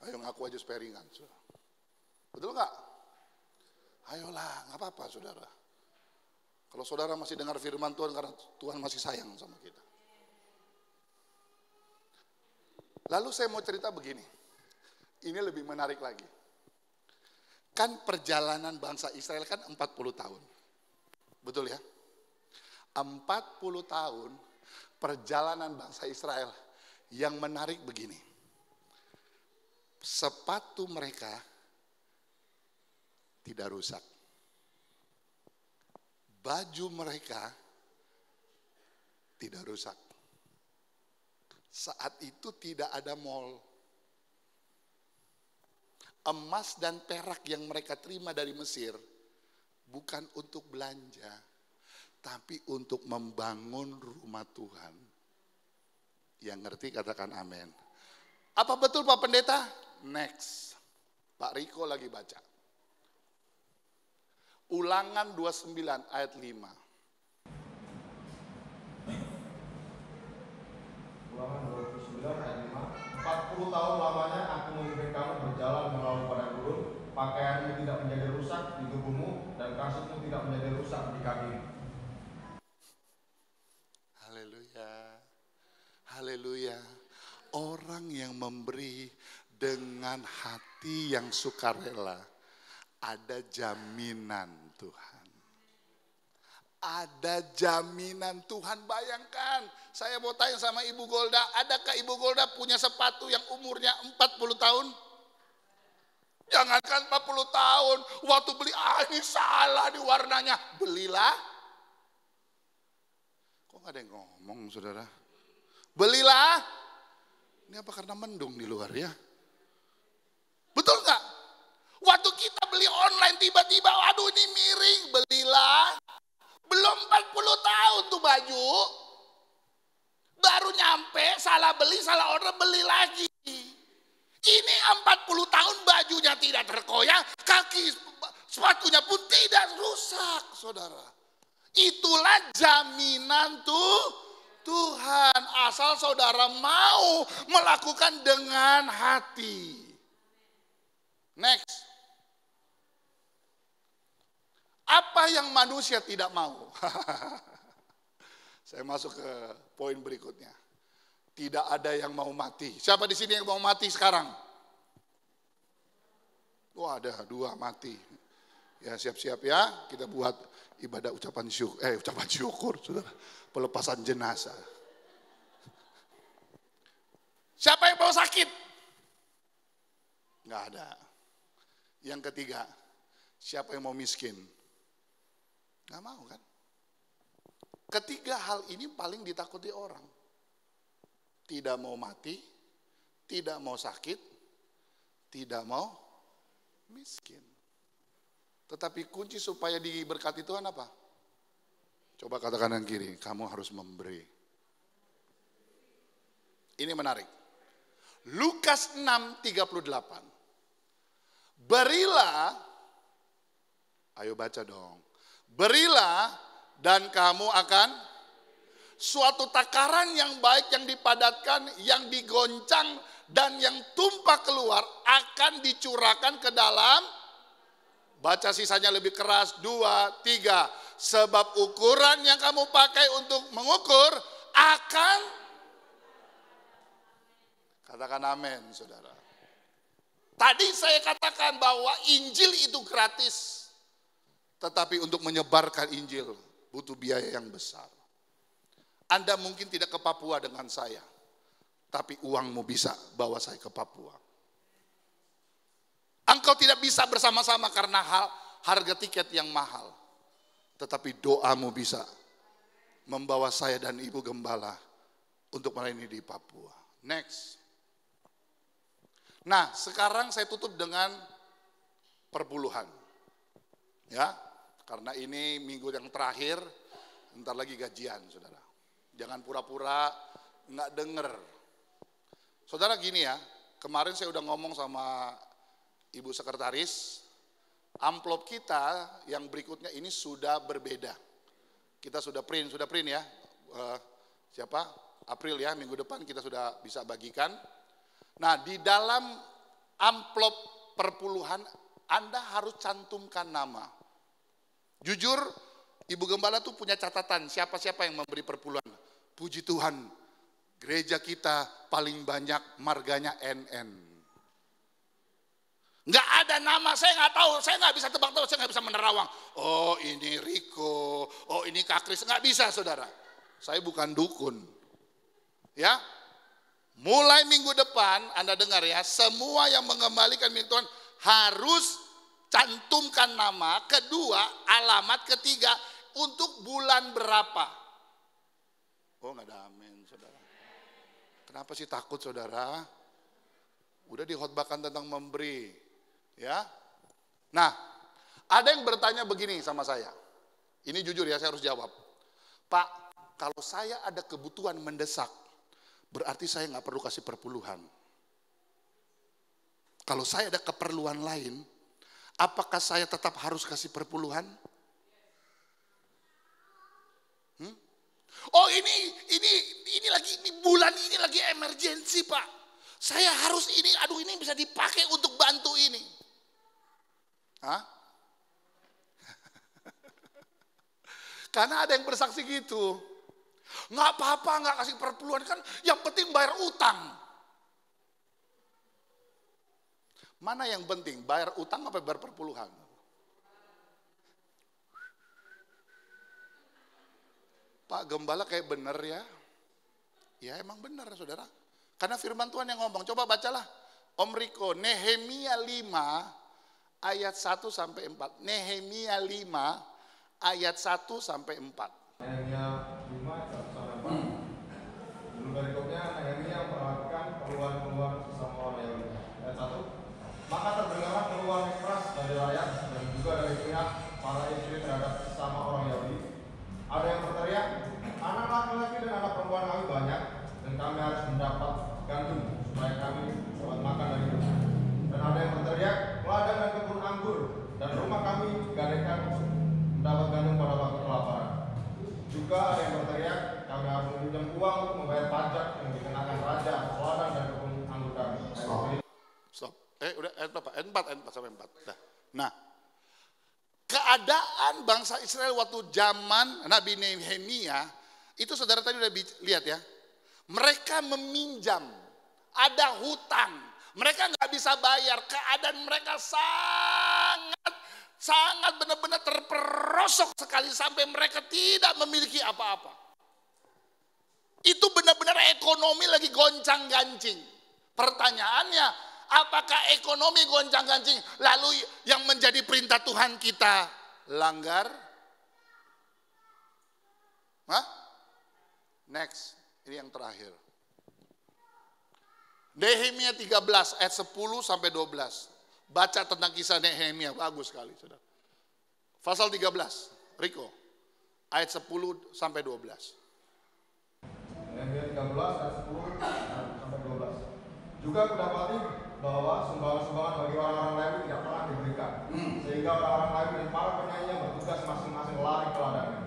Ayo ngaku aja supaya ringan. Betul gak? Ayolah, gak apa-apa saudara. Kalau saudara masih dengar firman Tuhan karena Tuhan masih sayang sama kita. Lalu saya mau cerita begini. Ini lebih menarik lagi. Kan perjalanan bangsa Israel kan 40 tahun. Betul ya? 40 tahun perjalanan bangsa Israel. Yang menarik begini. Sepatu mereka tidak rusak. Baju mereka tidak rusak. Saat itu tidak ada mall. Emas dan perak yang mereka terima dari Mesir bukan untuk belanja, tapi untuk membangun rumah Tuhan. Yang ngerti katakan amin. Apa betul Pak Pendeta? Next. Pak Riko lagi baca. Ulangan 29 ayat 5. Ulangan 29 ayat 5. 40 tahun lamanya aku memimpin kamu berjalan melalui padang gurun, pakaianmu tidak menjadi rusak di tubuhmu, dan kasutmu tidak menjadi rusak di kakimu. Haleluya. Haleluya. Orang yang memberi dengan hati yang sukarela, ada jaminan Tuhan. Ada jaminan Tuhan. Bayangkan, saya mau tanya sama Ibu Golda, adakah Ibu Golda punya sepatu yang umurnya 40 tahun? Jangankan 40 tahun, waktu beli, ini salah di warnanya. Belilah. Kok gak ada yang ngomong saudara? Belilah. Ini apa karena mendung di luar ya? Betul gak? Waktu kita beli online tiba-tiba, aduh ini miring, belilah. Belum 40 tahun tuh baju. Baru nyampe, salah beli, salah order, beli lagi. Ini 40 tahun bajunya tidak terkoyak, kaki sepatunya pun tidak rusak, saudara. Itulah jaminan Tuhan, asal saudara mau melakukan dengan hati. Next. Apa yang manusia tidak mau? Saya masuk ke poin berikutnya. Tidak ada yang mau mati. Siapa di sini yang mau mati sekarang? Oh ada 2 mati. Ya siap-siap ya, kita buat ibadah ucapan syukur, saudara. Pelepasan jenazah. Siapa yang mau sakit? Nggak ada. Yang ketiga, siapa yang mau miskin? Nggak mau kan? Ketiga hal ini paling ditakuti orang. Tidak mau mati, tidak mau sakit, tidak mau miskin. Tetapi kunci supaya diberkati Tuhan apa? Coba katakan yang kiri, kamu harus memberi. Ini menarik. Lukas 6:38. Berilah, ayo baca dong. Berilah dan kamu akan suatu takaran yang baik, yang dipadatkan, yang digoncang dan yang tumpah keluar akan dicurahkan ke dalam. Baca sisanya lebih keras, 2, 3. Sebab ukuran yang kamu pakai untuk mengukur akan Katakan amin, saudara. Tadi saya katakan bahwa Injil itu gratis. Tetapi untuk menyebarkan Injil butuh biaya yang besar. Anda mungkin tidak ke Papua dengan saya. Tapi uangmu bisa bawa saya ke Papua. Engkau tidak bisa bersama-sama karena harga tiket yang mahal. Tetapi doamu bisa membawa saya dan Ibu Gembala untuk melayani di Papua. Next. Nah, sekarang saya tutup dengan perpuluhan. Ya, karena ini minggu yang terakhir, bentar lagi gajian, saudara. Jangan pura-pura nggak denger. Saudara gini ya, kemarin saya udah ngomong sama Ibu Sekretaris, amplop kita yang berikutnya ini sudah berbeda. Kita sudah print ya. Siapa? April ya, minggu depan kita sudah bisa bagikan. Nah, di dalam amplop perpuluhan Anda harus cantumkan nama. Jujur, Ibu Gembala tuh punya catatan siapa-siapa yang memberi perpuluhan. Puji Tuhan, gereja kita paling banyak marganya NN. Nggak ada nama, saya nggak tahu, saya nggak bisa tebak-tebak, saya nggak bisa menerawang. Oh ini Riko, oh ini Kak Kris, nggak bisa saudara. Saya bukan dukun. Ya, mulai minggu depan Anda dengar ya, semua yang mengembalikan milik Tuhan harus cantumkan nama, kedua alamat, ketiga untuk bulan berapa. Oh nggak ada amin saudara. Kenapa sih takut saudara? Udah dihotbahkan tentang memberi. Ya. Nah, ada yang bertanya begini sama saya. Ini jujur ya, saya harus jawab. Pak, kalau saya ada kebutuhan mendesak, berarti saya nggak perlu kasih perpuluhan. Kalau saya ada keperluan lain, apakah saya tetap harus kasih perpuluhan? Oh ini lagi ini bulan ini lagi emergensi Pak. Saya harus ini, aduh ini bisa dipakai untuk bantu ini. Hah? Karena ada yang bersaksi gitu. Nggak apa-apa nggak kasih perpuluhan kan, yang penting bayar utang. Mana yang penting, bayar utang apa bayar perpuluhan? Pak Gembala kayak bener ya. Ya emang bener saudara. Karena firman Tuhan yang ngomong. Coba bacalah Om Riko, Nehemia 5 ayat 1 sampai 4. Nehemia 5 ayat 1 sampai 4. Nehemia 5 ayat 1 sampai 4. Dulu berikutnya Nehemia memperhatikan keluhan-keluhan sesama orang Yahudi. Ayat 1. Maka terdengarlah keluhan yang keras dari rakyat dan juga dari pihak para istri terhadap sesama orang Yahudi. Ada yang berteriak, anak laki-laki dan anak perempuan kami banyak, dan kami harus mendapat gandum supaya kami dapat makan dari itu. Dan ada yang berteriak, ladang dan kebun anggur, dan rumah kami gadaikan mendapat gandum pada waktu kelaparan. Juga ada yang berteriak, kami harus meminjam uang untuk membayar pajak yang dikenakan raja atas ladang dan kebun anggur kami. Stop. Udah ayat berapa? Ayat 4 sampai 4. Nah, keadaan bangsa Israel waktu zaman Nabi Nehemia, itu saudara tadi udah lihat ya. Mereka meminjam, ada hutang, mereka nggak bisa bayar, keadaan mereka sangat benar-benar terperosok sekali sampai mereka tidak memiliki apa-apa. Itu benar-benar ekonomi lagi goncang-gancing. Pertanyaannya, apakah ekonomi goncang-gancing lalu yang menjadi perintah Tuhan kita langgar? Hah? Next, ini yang terakhir. Nehemia 13 ayat 10 sampai 12. Baca tentang kisah Nehemia, bagus sekali saudara. Pasal 13, Riko, ayat 10 sampai 12. Nehemia 13 ayat 10 sampai 12. Juga kudapati bahwa sumbangan-sumbangan bagi orang-orang Lewi tidak pernah diberikan, sehingga orang-orang Lewi dan para penyanyi bertugas masing-masing lari ke ladangnya.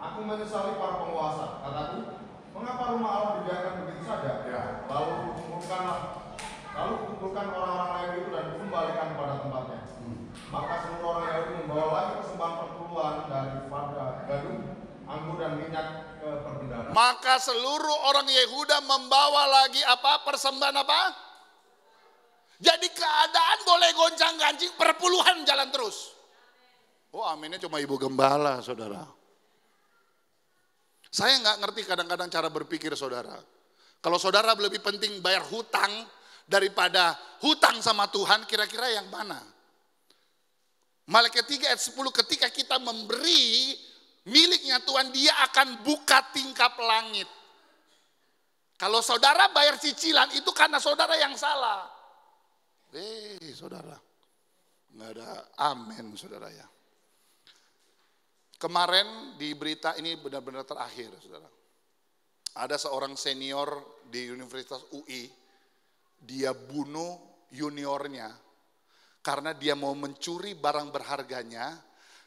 Aku menyesali para penguasa, kataku, mengapa rumah Allah dibiarkan begitu saja? Lalu kukumpulkan orang-orang Lewi itu dan dikembalikan pada tempatnya. Maka seluruh orang Yahudi membawa lagi persembahan perpuluhan daripada gandum, anggur dan minyak ke perbendara. Maka seluruh orang Yehuda membawa lagi apa? Persembahan apa? Jadi keadaan boleh goncang-gancing, perpuluhan jalan terus. Oh, aminnya cuma ibu gembala, saudara. Saya nggak ngerti kadang-kadang cara berpikir saudara. Kalau saudara lebih penting bayar hutang daripada hutang sama Tuhan, kira-kira yang mana? Malaikat 3 ayat 10, ketika kita memberi miliknya Tuhan, dia akan buka tingkap langit. Kalau saudara bayar cicilan, itu karena saudara yang salah. Saudara, nggak ada amin saudara ya. Kemarin di berita ini benar-benar terakhir saudara. Ada seorang senior di Universitas UI, dia bunuh juniornya karena dia mau mencuri barang berharganya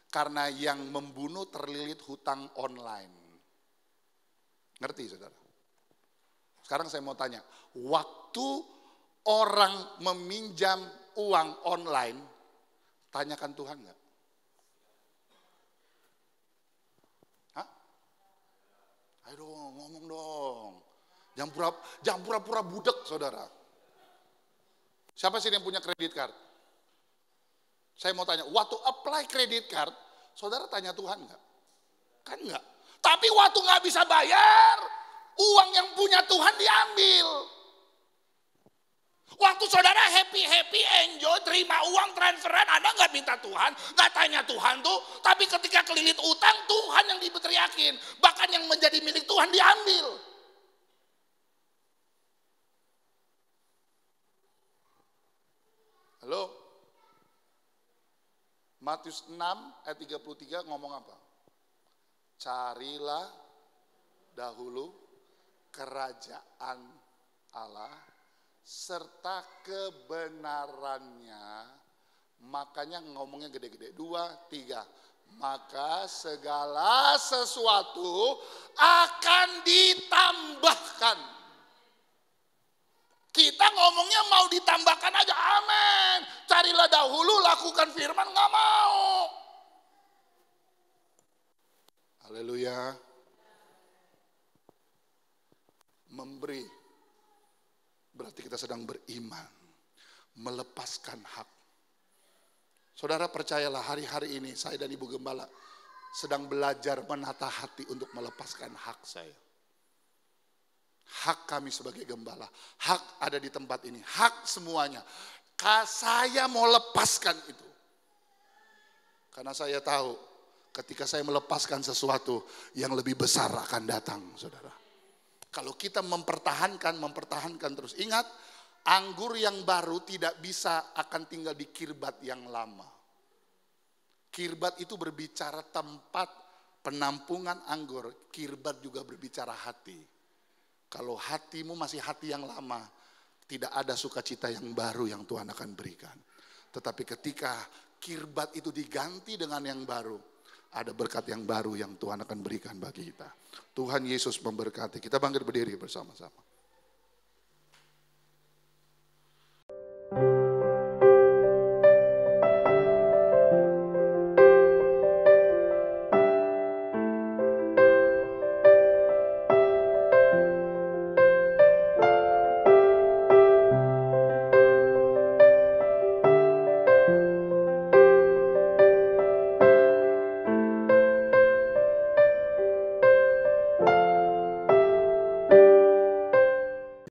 karena yang membunuh terlilit hutang online. Ngerti saudara? Sekarang saya mau tanya, waktu orang meminjam uang online, tanyakan Tuhan nggak? Hah? Ayo dong, ngomong dong. Jangan pura-pura budek saudara. Siapa sih yang punya kredit card? Saya mau tanya, waktu apply kredit card, saudara tanya Tuhan nggak? Kan nggak. Tapi waktu nggak bisa bayar, uang yang punya Tuhan diambil. Waktu saudara happy, enjoy, terima uang transferan, Anda nggak minta Tuhan, nggak tanya Tuhan tuh. Tapi ketika kelilit utang, Tuhan yang diteriakin. Bahkan yang menjadi milik Tuhan diambil. Halo? Matius 6 ayat 33 ngomong apa? Carilah dahulu kerajaan Allah serta kebenarannya. Makanya ngomongnya gede-gede. 2, 3. Maka segala sesuatu akan ditambahkan. Kita ngomongnya mau ditambahkan aja, amin. Carilah dahulu, lakukan firman, nggak mau. Haleluya. Memberi, berarti kita sedang beriman. Melepaskan hak. Saudara percayalah hari-hari ini saya dan Ibu Gembala sedang belajar menata hati untuk melepaskan hak saya. Hak kami sebagai gembala, hak ada di tempat ini, hak semuanya. Saya mau lepaskan itu. Karena saya tahu ketika saya melepaskan sesuatu yang lebih besar akan datang, saudara. Kalau kita mempertahankan terus. Ingat, anggur yang baru tidak bisa akan tinggal di kirbat yang lama. Kirbat itu berbicara tempat penampungan anggur, kirbat juga berbicara hati. Kalau hatimu masih hati yang lama, tidak ada sukacita yang baru yang Tuhan akan berikan. Tetapi ketika kirbat itu diganti dengan yang baru, ada berkat yang baru yang Tuhan akan berikan bagi kita. Tuhan Yesus memberkati. Kita bangkit berdiri bersama-sama.